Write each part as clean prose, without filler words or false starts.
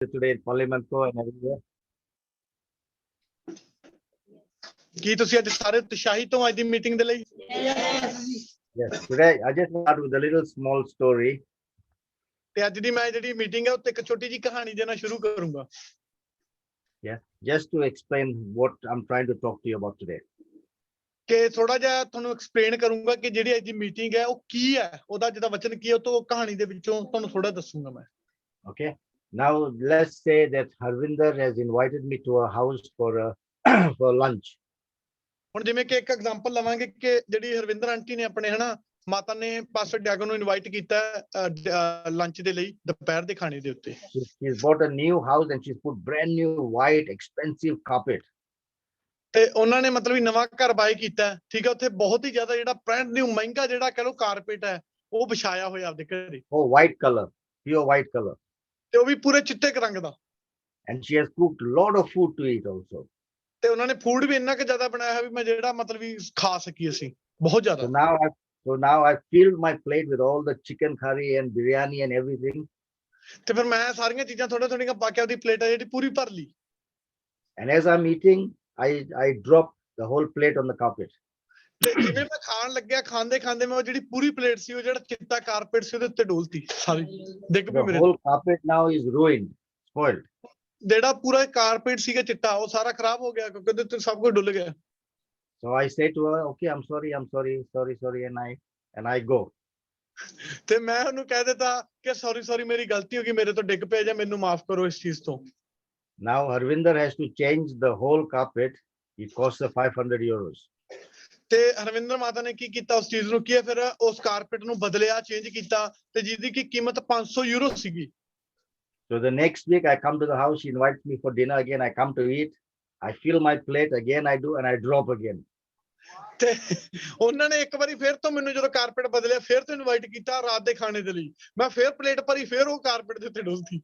today in Parliament and everywhere. ਕੀ ਤੁਸੀਂ ਅੱਜ ਸਾਰੇ ਉਤਸ਼ਾਹਿਤ ਹੋ ਅੱਜ ਦੀ ਮੀਟਿੰਗ ਦੇ ਲਈ? Yes, today I just start with a little small story. ਤੇ ਅੱਜ ਦੀ ਮੈਂ ਜਿਹੜੀ ਮੀਟਿੰਗ ਹੈ ਉੱਤੇ ਇੱਕ ਛੋਟੀ ਜਿਹੀ ਕਹਾਣੀ ਦੇਣਾ ਸ਼ੁਰੂ ਕਰੂੰਗਾ। Yeah, just to explain what I'm trying to talk to you about today. ਕਿ ਥੋੜਾ ਜਿਹਾ ਤੁਹਾਨੂੰ ਐਕਸਪਲੇਨ ਕਰੂੰਗਾ ਕਿ ਜਿਹੜੀ ਅੱਜ ਦੀ ਮੀਟਿੰਗ ਹੈ ਉਹ ਕੀ ਹੈ, ਉਹਦਾ ਜਿਹੜਾ ਵਚਨ ਕੀ ਹੈ, ਉਹ ਤੋਂ ਕਹਾਣੀ ਦੇ ਵਿੱਚੋਂ ਤੁਹਾਨੂੰ ਥੋੜਾ ਦੱਸੂੰਗਾ ਮੈਂ। Okay. Now let's say that Harvinder has invited me to a house for for lunch. ਹੁਣ ਜਿਵੇਂ ਕਿ ਇੱਕ ਐਗਜ਼ਾਮਪਲ ਲਵਾਂਗੇ ਕਿ ਜਿਹੜੀ ਹਰਵਿੰਦਰ ਆਂਟੀ ਨੇ ਆਪਣੇ ਹਨਾ ਮਾਤਾ ਨੇ ਪਾਸਟਰ ਡਿਆਗੋ ਨੂੰ ਇਨਵਾਈਟ ਕੀਤਾ ਲੰਚ ਦੇ ਲਈ ਦੁਪਹਿਰ ਦੇ ਖਾਣੇ ਦੇ ਉੱਤੇ। She's bought a new house and she's put brand new white expensive carpet. ਤੇ ਉਹਨਾਂ ਨੇ ਮਤਲਬ ਨਵਾਂ ਘਰ ਬਾਏ ਕੀਤਾ, ਠੀਕ ਹੈ, ਉੱਥੇ ਬਹੁਤ ਹੀ ਜ਼ਿਆਦਾ ਜਿਹੜਾ ਬ੍ਰਾਂਡ ਨਿਊ ਮਹਿੰਗਾ ਜਿਹੜਾ ਕਹ ਲੋ ਕਾਰਪੇਟ ਹੈ ਉਹ ਵਿਛਾਇਆ ਹੋਇਆ ਆਪਦੇ ਘਰੇ। Oh, white color, pure white color. ਤੇ ਉਹ ਵੀ ਪੂਰੇ ਚਿੱਟੇ ਰੰਗ ਦਾ। And she has cooked a lot of food to eat also. ਤੇ ਉਹਨਾਂ ਨੇ ਫੂਡ ਵੀ ਇੰਨਾ ਕਿ ਜ਼ਿਆਦਾ ਬਣਾਇਆ ਹੈ ਵੀ ਮੈਂ ਜਿਹੜਾ ਮਤਲਬ ਵੀ ਖਾ ਸਕੀ ਅਸੀਂ ਬਹੁਤ ਜ਼ਿਆਦਾ। So now I filled my plate with all the chicken curry and biryani and everything. ਤੇ ਫਿਰ ਮੈਂ ਸਾਰੀਆਂ ਚੀਜ਼ਾਂ ਥੋੜੀਆਂ ਪਾ ਕੇ ਆਪਦੀ ਪਲੇਟ ਹੈ ਜਿਹੜੀ ਪੂਰੀ ਭਰ ਲਈ। And as I'm eating, I dropped the whole plate on the carpet. ਤੇ ਜਿਵੇਂ ਮੈਂ ਖਾਣ ਲੱਗਿਆ ਖਾਂਦੇ ਮੈਂ ਉਹ ਜਿਹੜੀ ਪੂਰੀ ਪਲੇਟ ਸੀ ਉਹ ਜਿਹੜਾ ਚਿੱਟਾ ਕਾਰਪੇਟ ਸੀ ਉਹਦੇ ਉੱਤੇ ਡੋਲਤੀ ਸਾਰੀ ਡਿੱਗ ਪਈ ਮੇਰੇ। The whole carpet now is ruined, spoiled. ਜਿਹੜਾ ਪੂਰਾ ਕਾਰਪੇਟ ਸੀਗਾ ਚਿੱਟਾ ਉਹ ਸਾਰਾ ਖਰਾਬ ਹੋ ਗਿਆ ਕਿਉਂਕਿ ਉਹਦੇ ਉੱਤੇ ਸਭ ਕੁਝ ਡੁੱਲ ਗਿਆ। So I say to her, okay, I'm sorry, and I go. ਤੇ ਮੈਂ ਉਹਨੂੰ ਕਹਿ ਦਿੱਤਾ ਕਿ ਸੌਰੀ ਮੇਰੀ ਗਲਤੀ ਹੋ ਗਈ, ਮੇਰੇ ਤੋਂ ਡਿੱਗ ਪਿਆ ਜਾਂ ਮੈਨੂੰ ਮਾਫ ਕਰੋ ਇਸ ਚੀਜ਼ ਤੋਂ। Now Harvinder has to change the whole carpet. It costs her 500 euros. ਤੇ ਹਰਵਿੰਦਰ ਮਾਤਾ ਨੇ ਕੀ ਕੀਤਾ ਉਸ ਚੀਜ਼ ਨੂੰ, ਕੀ ਫਿਰ ਉਸ ਕਾਰਪੇਟ ਨੂੰ ਬਦਲਿਆ, ਚੇਂਜ ਕੀਤਾ ਤੇ ਜਿਹਦੀ ਕੀ ਕੀਮਤ 500 ਯੂਰੋ ਸੀਗੀ। So the next week I come to the house, she invites me for dinner again, I come to eat, I fill my plate again, I do, and I drop again. ਤੇ ਉਹਨਾਂ ਨੇ ਇੱਕ ਵਾਰੀ ਫਿਰ ਤੋਂ ਮੈਨੂੰ ਜਦੋਂ ਕਾਰਪੇਟ ਬਦਲਿਆ ਫਿਰ ਤੋਂ ਇਨਵਾਈਟ ਕੀਤਾ ਰਾਤ ਦੇ ਖਾਣੇ ਦੇ ਲਈ, ਮੈਂ ਫਿਰ ਪਲੇਟ ਭਰੀ ਫਿਰ ਉਹ ਕਾਰਪੇਟ ਦੇ ਉੱਤੇ ਡੋਲਤੀ।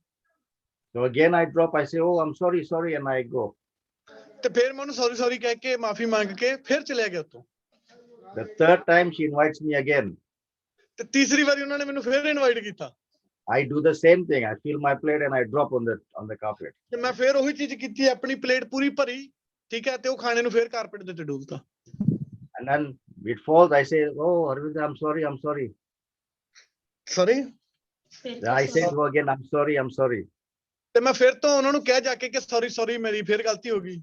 So again I drop, I say, oh, I'm sorry, and I go. ਤੇ ਫਿਰ ਮੈਂ ਉਹਨੂੰ ਸੌਰੀ ਕਹਿ ਕੇ ਮਾਫੀ ਮੰਗ ਕੇ ਫਿਰ ਚਲਿਆ ਗਿਆ ਉੱਥੋਂ। The third time she invites me again. ਤੇ ਤੀਸਰੀ ਵਾਰੀ ਉਹਨਾਂ ਨੇ ਮੈਨੂੰ ਫਿਰ ਇਨਵਾਈਟ ਕੀਤਾ। I do the same thing. I fill my plate and I drop on the carpet. ਤੇ ਮੈਂ ਫਿਰ ਉਹੀ ਚੀਜ਼ ਕੀਤੀ, ਆਪਣੀ ਪਲੇਟ ਪੂਰੀ ਭਰੀ, ਠੀਕ ਹੈ, ਤੇ ਉਹ ਖਾਣੇ ਨੂੰ ਫਿਰ ਕਾਰਪੇਟ ਦੇ ਉੱਤੇ ਡੋਲਤਾ। And then it falls, I say, oh, Harvinder, I'm sorry. Sorry? I say to her again, I'm sorry. ਤੇ ਮੈਂ ਫਿਰ ਤੋਂ ਉਹਨਾਂ ਨੂੰ ਕਹਿ ਜਾ ਕੇ ਕਿ ਸੌਰੀ ਮੇਰੀ ਫਿਰ ਗਲਤੀ ਹੋ ਗਈ।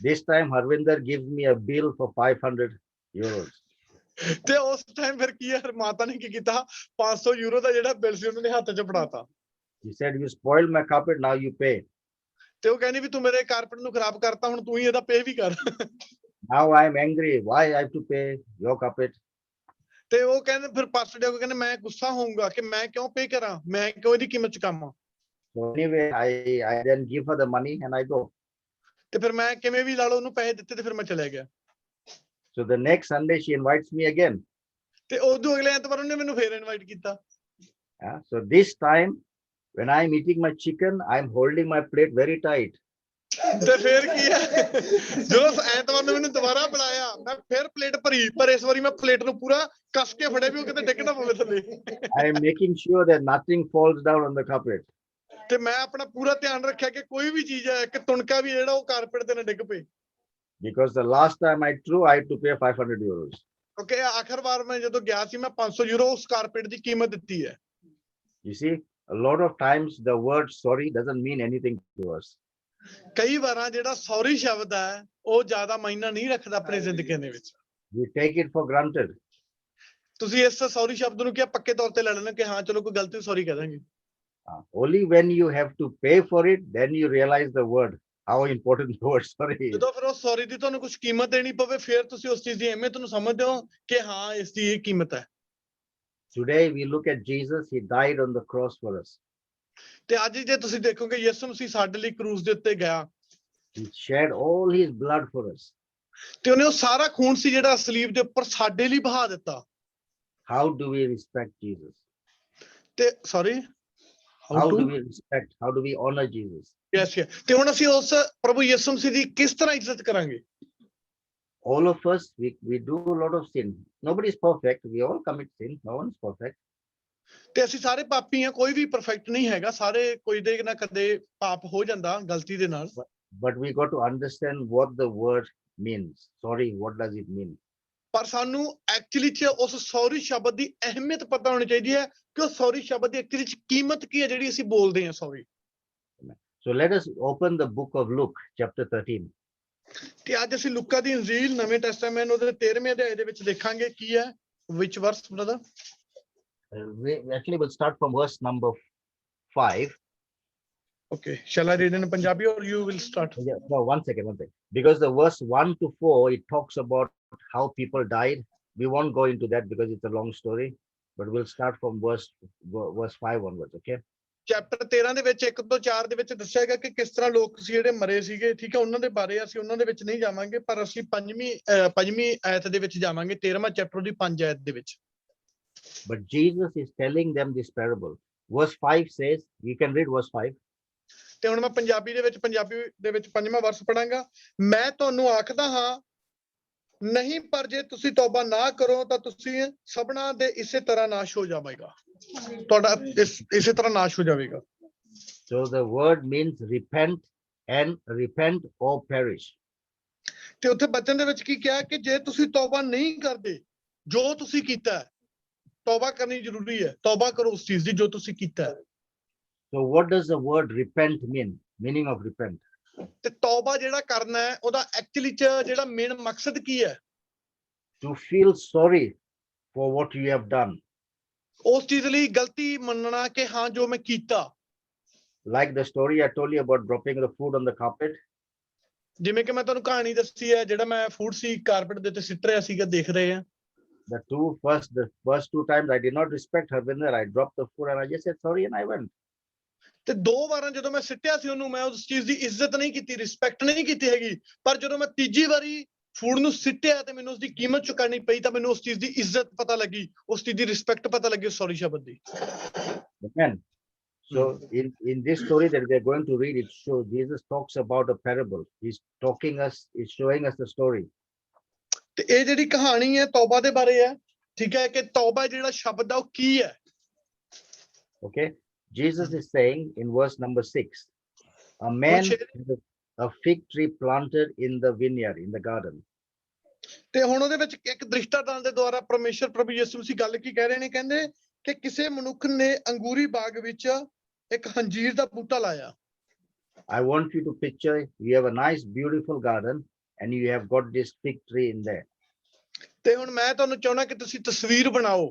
This time Harvinder gives me a bill for 500 euros. ਤੇ ਉਸ ਟਾਈਮ ਫਿਰ ਕੀ ਹੈ, ਮਾਤਾ ਨੇ ਕੀ ਕੀਤਾ, 500 ਯੂਰੋ ਦਾ ਜਿਹੜਾ ਬਿੱਲ ਸੀ ਉਹਨਾਂ ਨੇ ਹੱਥ 'ਚ ਫੜਾਤਾ। He said, you spoiled my carpet, now you pay. ਤੇ ਉਹ ਕਹਿੰਦੀ ਵੀ ਤੂੰ ਮੇਰੇ ਕਾਰਪੇਟ ਨੂੰ ਖਰਾਬ ਕਰਤਾ, ਹੁਣ ਤੂੰ ਹੀ ਇਹਦਾ ਪੇ ਵੀ ਕਰ। Now I'm angry. Why I have to pay your carpet? ਤੇ ਉਹ ਕਹਿੰਦੇ ਫਿਰ ਪਾਸਟਰ ਡਿਆਗੋ ਕਹਿੰਦੇ ਮੈਂ ਗੁੱਸਾ ਹੋਊਂਗਾ ਕਿ ਮੈਂ ਕਿਉਂ ਪੇ ਕਰਾਂ, ਮੈਂ ਕਿਉਂ ਇਹਦੀ ਕੀਮਤ ਚੁਕਾਵਾਂ। So anyway, I then give her the money and I go. ਤੇ ਫਿਰ ਮੈਂ ਕਿਵੇਂ ਵੀ ਲਾ ਲਓ ਉਹਨੂੰ ਪੈਸੇ ਦਿੱਤੇ ਤੇ ਫਿਰ ਮੈਂ ਚਲਿਆ ਗਿਆ। So the next Sunday she invites me again. ਤੇ ਉਦੋਂ ਅਗਲੇ ਐਤਵਾਰ ਉਹਨੇ ਮੈਨੂੰ ਫਿਰ ਇਨਵਾਈਟ ਕੀਤਾ। So this time when I'm eating my chicken, I'm holding my plate very tight. ਤੇ ਫਿਰ ਕੀ ਹੈ, ਜਦੋਂ ਐਤਵਾਰ ਨੂੰ ਮੈਨੂੰ ਦੁਬਾਰਾ ਬੁਲਾਇਆ ਮੈਂ ਫਿਰ ਪਲੇਟ ਭਰੀ, ਪਰ ਇਸ ਵਾਰੀ ਮੈਂ ਪਲੇਟ ਨੂੰ ਪੂਰਾ ਕੱਸ ਕੇ ਫੜਿਆ ਵੀ ਉਹ ਕਿਤੇ ਡਿੱਗ ਨਾ ਪਵੇ ਥੱਲੇ। I am making sure that nothing falls down on the carpet. ਤੇ ਮੈਂ ਆਪਣਾ ਪੂਰਾ ਧਿਆਨ ਰੱਖਿਆ ਕਿ ਕੋਈ ਵੀ ਚੀਜ਼ ਹੈ ਕਿ ਤੁਣਕਾ ਵੀ ਜਿਹੜਾ ਉਹ ਕਾਰਪੇਟ ਤੇ ਨਾ ਡਿੱਗ ਪਏ। Because the last time I threw, I had to pay 500 euros. ਕਿਉਂਕਿ ਆਖਰ ਵਾਰ ਮੈਂ ਜਦੋਂ ਗਿਆ ਸੀ ਮੈਂ 500 ਯੂਰੋ ਉਸ ਕਾਰਪੇਟ ਦੀ ਕੀਮਤ ਦਿੱਤੀ ਹੈ। You see, a lot of times the word sorry doesn't mean anything to us. ਕਈ ਵਾਰਾਂ ਜਿਹੜਾ ਸੌਰੀ ਸ਼ਬਦ ਹੈ ਉਹ ਜ਼ਿਆਦਾ ਮਾਇਨਾ ਨਹੀਂ ਰੱਖਦਾ ਆਪਣੀ ਜ਼ਿੰਦਗੀ ਦੇ ਵਿੱਚ। We take it for granted. ਤੁਸੀਂ ਇਸ ਸੌਰੀ ਸ਼ਬਦ ਨੂੰ ਕੀ ਪੱਕੇ ਤੌਰ ਤੇ ਲੈ ਲੈਣਾ ਕਿ ਹਾਂ ਚਲੋ ਕੋਈ ਗਲਤੀ ਸੌਰੀ ਕਹਿ ਦਾਂਗੇ। Only when you have to pay for it, then you realize the word, how important the word sorry is. ਜਦੋਂ ਫਿਰ ਉਹ ਸੌਰੀ ਦੀ ਤੁਹਾਨੂੰ ਕੁਝ ਕੀਮਤ ਦੇਣੀ ਪਵੇ ਫਿਰ ਤੁਸੀਂ ਉਸ ਚੀਜ਼ ਦੀ ਅਹਿਮੀਅਤ ਨੂੰ ਸਮਝਦੇ ਹੋ ਕਿ ਹਾਂ ਇਸ ਦੀ ਇਹ ਕੀਮਤ ਹੈ। Today we look at Jesus, he died on the cross for us. ਤੇ ਅੱਜ ਜੇ ਤੁਸੀਂ ਦੇਖੋਗੇ ਯਿਸੂ ਮਸੀਹ ਸਾਡੇ ਲਈ ਕਰੂਸ ਦੇ ਉੱਤੇ ਗਿਆ। He shed all his blood for us. ਤੇ ਉਹਨੇ ਉਹ ਸਾਰਾ ਖੂਨ ਸੀ ਜਿਹੜਾ ਸਲੀਬ ਦੇ ਉੱਪਰ ਸਾਡੇ ਲਈ ਬਹਾ ਦਿੱਤਾ। How do we respect Jesus? ਤੇ How do we respect? How do we honor Jesus? Yes. ਤੇ ਹੁਣ ਅਸੀਂ ਉਸ ਪ੍ਰਭੂ ਯਿਸੂ ਮਸੀਹ ਦੀ ਕਿਸ ਤਰ੍ਹਾਂ ਇੱਜ਼ਤ ਕਰਾਂਗੇ? All of us, we do a lot of sin. Nobody is perfect. We all commit sin. No one is perfect. ਤੇ ਅਸੀਂ ਸਾਰੇ ਪਾਪੀ ਆ, ਕੋਈ ਵੀ ਪਰਫੈਕਟ ਨਹੀਂ ਹੈਗਾ, ਸਾਰੇ ਕੋਈ ਦੇ ਨਾ ਕਦੇ ਪਾਪ ਹੋ ਜਾਂਦਾ ਗਲਤੀ ਦੇ ਨਾਲ। But we got to understand what the word means. Sorry, what does it mean? ਪਰ ਸਾਨੂੰ ਐਕਚੁਅਲੀ ਚ ਉਸ ਸੌਰੀ ਸ਼ਬਦ ਦੀ ਅਹਿਮੀਅਤ ਪਤਾ ਹੋਣੀ ਚਾਹੀਦੀ ਹੈ ਕਿ ਉਹ ਸੌਰੀ ਸ਼ਬਦ ਦੀ ਐਕਚੁਅਲੀ ਚ ਕੀਮਤ ਕੀ ਹੈ ਜਿਹੜੀ ਅਸੀਂ ਬੋਲਦੇ ਹਾਂ sorry. So let us open the book of Luke, chapter 13. ਤੇ ਅੱਜ ਅਸੀਂ ਲੂਕਾ ਦੀ ਇੰਜੀਲ ਨਵੇਂ ਟੈਸਟਾਮੈਂਟ ਉਹਦੇ 13ਵੇਂ ਅਧਿਆਇ ਦੇ ਵਿੱਚ ਦੇਖਾਂਗੇ ਕੀ ਹੈ। which verse brother? We actually will start from verse number 5. Okay, shall I read in Punjabi or you will start? Yeah, no, one second. Because the verse 1 to 4, it talks about how people died. We won't go into that because it's a long story, but we'll start from verse 5 onwards, okay? Chapter 13 ਦੇ ਵਿੱਚ 1 ਤੋਂ 4 ਦੇ ਵਿੱਚ ਦੱਸਿਆ ਗਿਆ ਕਿ ਕਿਸ ਤਰ੍ਹਾਂ ਲੋਕ ਸੀ ਜਿਹੜੇ ਮਰੇ ਸੀਗੇ, ਠੀਕ ਹੈ, ਉਹਨਾਂ ਦੇ ਬਾਰੇ ਅਸੀਂ ਉਹਨਾਂ ਦੇ ਵਿੱਚ ਨਹੀਂ ਜਾਵਾਂਗੇ, ਪਰ ਅਸੀਂ ਪੰਜਵੀਂ ਆਇਤ ਦੇ ਵਿੱਚ ਜਾਵਾਂਗੇ, 13ਵਾਂ ਚੈਪਟਰ ਦੀ 5 ਆਇਤ ਦੇ ਵਿੱਚ। But Jesus is telling them this parable. Verse 5 says, you can read verse 5. ਤੇ ਹੁਣ ਮੈਂ ਪੰਜਾਬੀ ਦੇ ਵਿੱਚ 5ਵਾਂ ਵਰਸ ਪੜਾਂਗਾ। ਮੈਂ ਤੁਹਾਨੂੰ ਆਖਦਾ ਹਾਂ ਨਹੀਂ, ਪਰ ਜੇ ਤੁਸੀਂ ਤੌਬਾ ਨਾ ਕਰੋ ਤਾਂ ਤੁਸੀਂ ਸਭਨਾਂ ਦੇ ਇਸੇ ਤਰ੍ਹਾਂ ਨਾਸ਼ ਹੋ ਜਾਵੇਗਾ, ਤੁਹਾਡਾ ਇਸੇ ਤਰ੍ਹਾਂ ਨਾਸ਼ ਹੋ ਜਾਵੇਗਾ। So the word means repent or perish. ਤੇ ਉੱਥੇ ਬਚਨ ਦੇ ਵਿੱਚ ਕੀ ਕਿਹਾ ਕਿ ਜੇ ਤੁਸੀਂ ਤੌਬਾ ਨਹੀਂ ਕਰਦੇ, ਜੋ ਤੁਸੀਂ ਕੀਤਾ, ਤੌਬਾ ਕਰਨੀ ਜ਼ਰੂਰੀ ਹੈ, ਤੌਬਾ ਕਰੋ ਉਸ ਚੀਜ਼ ਦੀ ਜੋ ਤੁਸੀਂ ਕੀਤਾ। So what does the word repent mean? Meaning of repent. ਤੇ ਤੌਬਾ ਜਿਹੜਾ ਕਰਨਾ ਹੈ ਉਹਦਾ ਐਕਚੁਅਲੀ ਚ ਜਿਹੜਾ ਮੇਨ ਮਕਸਦ ਕੀ ਹੈ? To feel sorry for what you have done. ਉਸ ਚੀਜ਼ ਲਈ ਗਲਤੀ ਮੰਨਣਾ ਕਿ ਹਾਂ ਜੋ ਮੈਂ ਕੀਤਾ। Like the story I told you about dropping the food on the carpet. ਜਿਵੇਂ ਕਿ ਮੈਂ ਤੁਹਾਨੂੰ ਕਹਾਣੀ ਦੱਸੀ ਹੈ, ਜਿਹੜਾ ਮੈਂ ਫੂਡ ਸੀ ਕਾਰਪੇਟ ਦੇ ਉੱਤੇ ਸਿੱਟ ਰਿਹਾ ਸੀਗਾ, ਦੇਖ ਰਹੇ ਆ। The first two times I did not respect Harvinder. I dropped the food and I just said sorry and I went. ਤੇ 2 ਵਾਰਾਂ ਜਦੋਂ ਮੈਂ ਸਿੱਟਿਆ ਸੀ ਉਹਨੂੰ, ਮੈਂ ਉਸ ਚੀਜ਼ ਦੀ ਇੱਜ਼ਤ ਨਹੀਂ ਕੀਤੀ, ਰਿਸਪੈਕਟ ਨਹੀਂ ਕੀਤੀ ਹੈਗੀ, ਪਰ ਜਦੋਂ ਮੈਂ ਤੀਜੀ ਵਾਰੀ ਫੂਡ ਨੂੰ ਸਿੱਟਿਆ ਤੇ ਮੈਨੂੰ ਉਸ ਦੀ ਕੀਮਤ ਚੁਕਾਣੀ ਪਈ ਤਾਂ ਮੈਨੂੰ ਉਸ ਚੀਜ਼ ਦੀ ਇੱਜ਼ਤ ਪਤਾ ਲੱਗੀ, ਉਸ ਚੀਜ਼ ਦੀ ਰਿਸਪੈਕਟ ਪਤਾ ਲੱਗੀ ਸੌਰੀ ਸ਼ਬਦ ਦੀ। Amen. So in this story that we are going to read, it shows Jesus talks about a parable. He's showing us the story. ਤੇ ਇਹ ਜਿਹੜੀ ਕਹਾਣੀ ਹੈ ਤੌਬਾ ਦੇ ਬਾਰੇ ਹੈ, ਠੀਕ ਹੈ, ਕਿ ਤੌਬਾ ਜਿਹੜਾ ਸ਼ਬਦ ਆ ਉਹ ਕੀ ਹੈ। Okay, Jesus is saying in verse number 6, a man had a fig tree planted in the vineyard, in the garden. ਤੇ ਹੁਣ ਉਹਦੇ ਵਿੱਚ ਇੱਕ ਦ੍ਰਿਸ਼ਟਾਂਤ ਦੇ ਦੁਆਰਾ ਪਰਮੇਸ਼ਰ ਪ੍ਰਭੂ ਯਿਸੂ ਮਸੀਹ ਗੱਲ ਕੀ ਕਹਿ ਰਹੇ ਨੇ, ਕਹਿੰਦੇ ਕਿ ਕਿਸੇ ਮਨੁੱਖ ਨੇ ਅੰਗੂਰੀ ਬਾਗ ਵਿੱਚ ਇੱਕ ਹੰਜੀਰ ਦਾ ਬੂਟਾ ਲਾਇਆ। I want you to picture you have a nice beautiful garden and you have got this fig tree in there. ਤੇ ਹੁਣ ਮੈਂ ਤੁਹਾਨੂੰ ਚਾਹੁੰਦਾ ਕਿ ਤੁਸੀਂ ਤਸਵੀਰ ਬਣਾਓ,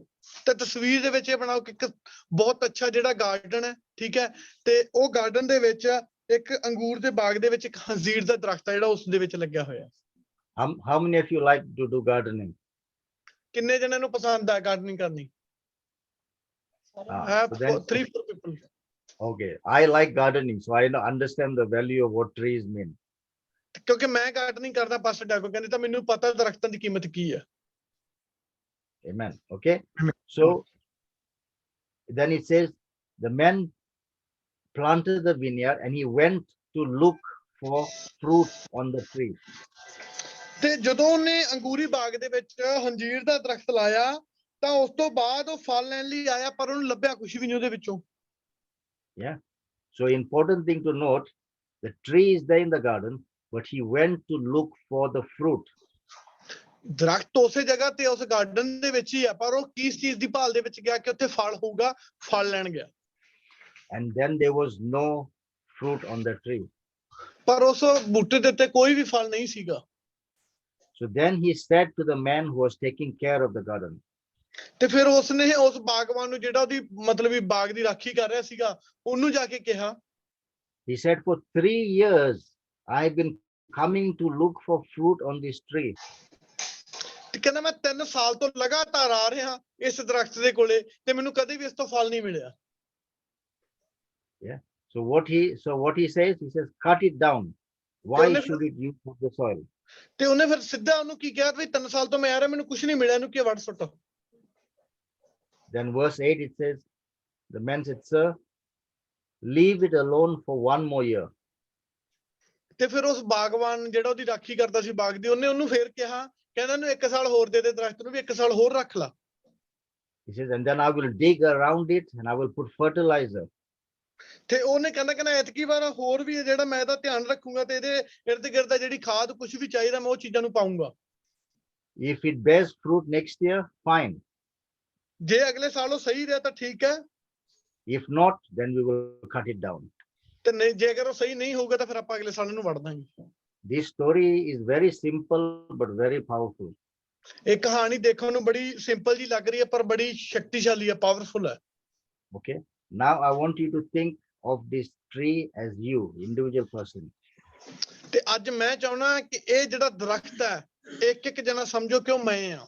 ਤੇ ਤਸਵੀਰ ਦੇ ਵਿੱਚ ਇਹ ਬਣਾਓ ਕਿ ਇੱਕ ਬਹੁਤ ਅੱਛਾ ਜਿਹੜਾ ਗਾਰਡਨ ਹੈ, ਠੀਕ ਹੈ, ਤੇ ਉਹ ਗਾਰਡਨ ਦੇ ਵਿੱਚ ਇੱਕ ਅੰਗੂਰ ਦੇ ਬਾਗ ਦੇ ਵਿੱਚ ਇੱਕ ਹੰਜੀਰ ਦਾ ਦਰਖਤ ਹੈ ਜਿਹੜਾ ਉਸ ਦੇ ਵਿੱਚ ਲੱਗਿਆ ਹੋਇਆ। How many of you like to do gardening? ਕਿੰਨੇ ਜਣਿਆਂ ਨੂੰ ਪਸੰਦ ਹੈ ਗਾਰਡਨਿੰਗ ਕਰਨੀ? So then, 3-4 people. okay, I like gardening, so I understand the value of what trees mean. ਕਿਉਂਕਿ ਮੈਂ ਗਾਰਡਨਿੰਗ ਕਰਦਾ, ਪਾਸਟਰ ਡਾਕੋ ਕਹਿੰਦੇ, ਤਾਂ ਮੈਨੂੰ ਪਤਾ ਦਰਖਤਾਂ ਦੀ ਕੀਮਤ ਕੀ ਹੈ। Amen. Okay. So then it says the man planted the vineyard and he went to look for fruit on the tree. ਤੇ ਜਦੋਂ ਉਹਨੇ ਅੰਗੂਰੀ ਬਾਗ ਦੇ ਵਿੱਚ ਹੰਜੀਰ ਦਾ ਦਰਖਤ ਲਾਇਆ ਤਾਂ ਉਸ ਤੋਂ ਬਾਅਦ ਉਹ ਫਲ ਲੈਣ ਲਈ ਆਇਆ, ਪਰ ਉਹਨੂੰ ਲੱਭਿਆ ਕੁਝ ਵੀ ਨਹੀਂ ਉਹਦੇ ਵਿੱਚੋਂ। Yeah. So important thing to note, the tree is there in the garden, but he went to look for the fruit. ਦਰਖਤ ਉਸੇ ਜਗ੍ਹਾ ਤੇ ਉਸ ਗਾਰਡਨ ਦੇ ਵਿੱਚ ਹੀ ਆ, ਪਰ ਉਹ ਕਿਸ ਚੀਜ਼ ਦੀ ਭਾਲ ਦੇ ਵਿੱਚ ਗਿਆ ਕਿ ਉੱਥੇ ਫਲ ਹੋਊਗਾ, ਫਲ ਲੈਣ ਗਿਆ। And then there was no fruit on the tree. ਪਰ ਉਸ ਬੂਟੇ ਦੇ ਉੱਤੇ ਕੋਈ ਵੀ ਫਲ ਨਹੀਂ ਸੀਗਾ। So then he said to the man who was taking care of the garden. ਤੇ ਫਿਰ ਉਸਨੇ ਉਸ ਬਾਗਵਾਨ ਨੂੰ, ਜਿਹੜਾ ਉਹਦੀ ਮਤਲਬ ਵੀ ਬਾਗ ਦੀ ਰਾਖੀ ਕਰ ਰਿਹਾ ਸੀਗਾ, ਉਹਨੂੰ ਜਾ ਕੇ ਕਿਹਾ। He said, for 3 years I've been coming to look for fruit on this tree. ਤੇ ਕਹਿੰਦਾ ਮੈਂ 3 ਸਾਲ ਤੋਂ ਲਗਾਤਾਰ ਆ ਰਿਹਾ ਇਸ ਦਰਖਤ ਦੇ ਕੋਲੇ ਤੇ ਮੈਨੂੰ ਕਦੇ ਵੀ ਇਸ ਤੋਂ ਫਲ ਨਹੀਂ ਮਿਲਿਆ। Yeah. So what he says, cut it down. Why should it use the soil? ਤੇ ਉਹਨੇ ਫਿਰ ਸਿੱਧਾ ਉਹਨੂੰ ਕੀ ਕਿਹਾ ਵੀ 3 ਸਾਲ ਤੋਂ ਮੈਂ ਆ ਰਿਹਾ, ਮੈਨੂੰ ਕੁਝ ਨਹੀਂ ਮਿਲਿਆ, ਇਹਨੂੰ ਕੀ ਵੜ ਸੁੱਟ। Then verse 8 it says, the man said, sir, leave it alone for 1 more year. ਤੇ ਫਿਰ ਉਸ ਬਾਗਵਾਨ ਜਿਹੜਾ ਉਹਦੀ ਰਾਖੀ ਕਰਦਾ ਸੀ ਬਾਗ ਦੀ, ਉਹਨੇ ਉਹਨੂੰ ਫੇਰ ਕਿਹਾ, ਕਹਿੰਦਾ ਇਹਨੂੰ 1 ਸਾਲ ਹੋਰ ਦੇ ਦੇ, ਦਰਖਤ ਨੂੰ ਵੀ 1 ਸਾਲ ਹੋਰ ਰੱਖ ਲਾ। He says, and then I will dig around it and I will put fertilizer. ਤੇ ਉਹਨੇ ਕਹਿੰਦਾ ਐਤਕੀ ਵਾਰ ਹੋਰ ਵੀ ਜਿਹੜਾ ਮੈਂ ਇਹਦਾ ਧਿਆਨ ਰੱਖੂੰਗਾ ਤੇ ਇਹਦੇ ਇਰਦ ਗਿਰਦ ਜਿਹੜੀ ਖਾਦ ਕੁਝ ਵੀ ਚਾਹੀਦਾ ਮੈਂ ਉਹ ਚੀਜ਼ਾਂ ਨੂੰ ਪਾਉਂਗਾ। If it bears fruit next year, fine. ਜੇ ਅਗਲੇ ਸਾਲ ਉਹ ਸਹੀ ਰਿਹਾ ਤਾਂ ਠੀਕ ਹੈ। If not, then we will cut it down. ਤੇ ਨਹੀਂ ਜੇ ਅਗਰ ਉਹ ਸਹੀ ਨਹੀਂ ਹੋਊਗਾ ਤਾਂ ਫਿਰ ਆਪਾਂ ਅਗਲੇ ਸਾਲ ਇਹਨੂੰ ਵੜ ਦਾਂਗੇ। This story is very simple but very powerful. ਇਹ ਕਹਾਣੀ ਦੇਖਣ ਨੂੰ ਬੜੀ ਸਿੰਪਲ ਜੀ ਲੱਗ ਰਹੀ ਹੈ ਪਰ ਬੜੀ ਸ਼ਕਤੀਸ਼ਾਲੀ ਹੈ, ਪਾਵਰਫੁਲ ਹੈ। Okay. Now I want you to think of this tree as you, individual person. ਤੇ ਅੱਜ ਮੈਂ ਚਾਹੁੰਦਾ ਕਿ ਇਹ ਜਿਹੜਾ ਦਰਖਤ ਹੈ ਇੱਕ ਇੱਕ ਜਣਾ ਸਮਝੋ ਕਿ ਉਹ ਮੈਂ ਆ।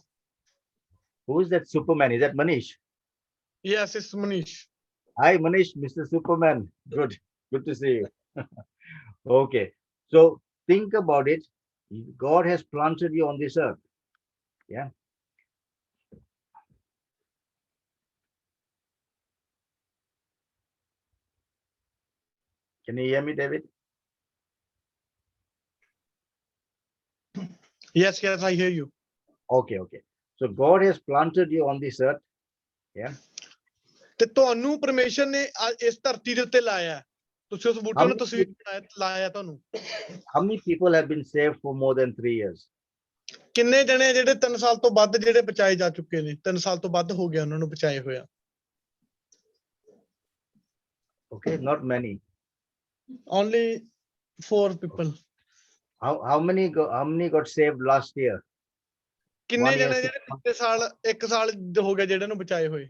Who is that Superman? Is that Manish? Yes, it's Manish. Hi, Manish, Mr. Superman. Good. Good to see you. Okay. So think about it. God has planted you on this earth. Yeah. Can you hear me, David? Yes, yes, I hear you. Okay, okay. So God has planted you on this earth. Yeah. ਤੇ ਤੁਹਾਨੂੰ ਪਰਮੇਸ਼ਰ ਨੇ ਇਸ ਧਰਤੀ ਦੇ ਉੱਤੇ ਲਾਇਆ ਹੈ। ਤੁਸੀਂ ਉਸ ਬੂਟੇ ਨੂੰ ਤਸਵੀਰ ਲਾਇਆ ਤੁਹਾਨੂੰ। How many people have been saved for more than 3 years? ਕਿੰਨੇ ਜਣੇ ਜਿਹੜੇ 3 ਸਾਲ ਤੋਂ ਵੱਧ ਜਿਹੜੇ ਬਚਾਏ ਜਾ ਚੁੱਕੇ ਨੇ? 3 ਸਾਲ ਤੋਂ ਵੱਧ ਹੋ ਗਿਆ ਉਹਨਾਂ ਨੂੰ ਬਚਾਏ ਹੋਇਆ। Okay, not many. Only 4 people. How many got saved last year? ਕਿੰਨੇ 1 year, ਜਣੇ 6 ਜਿਹੜੇ ਪਿਛਲੇ ਸਾਲ 1 ਸਾਲ ਹੋ ਗਿਆ ਜਿਹੜੇ ਨੂੰ ਬਚਾਏ ਹੋਏ?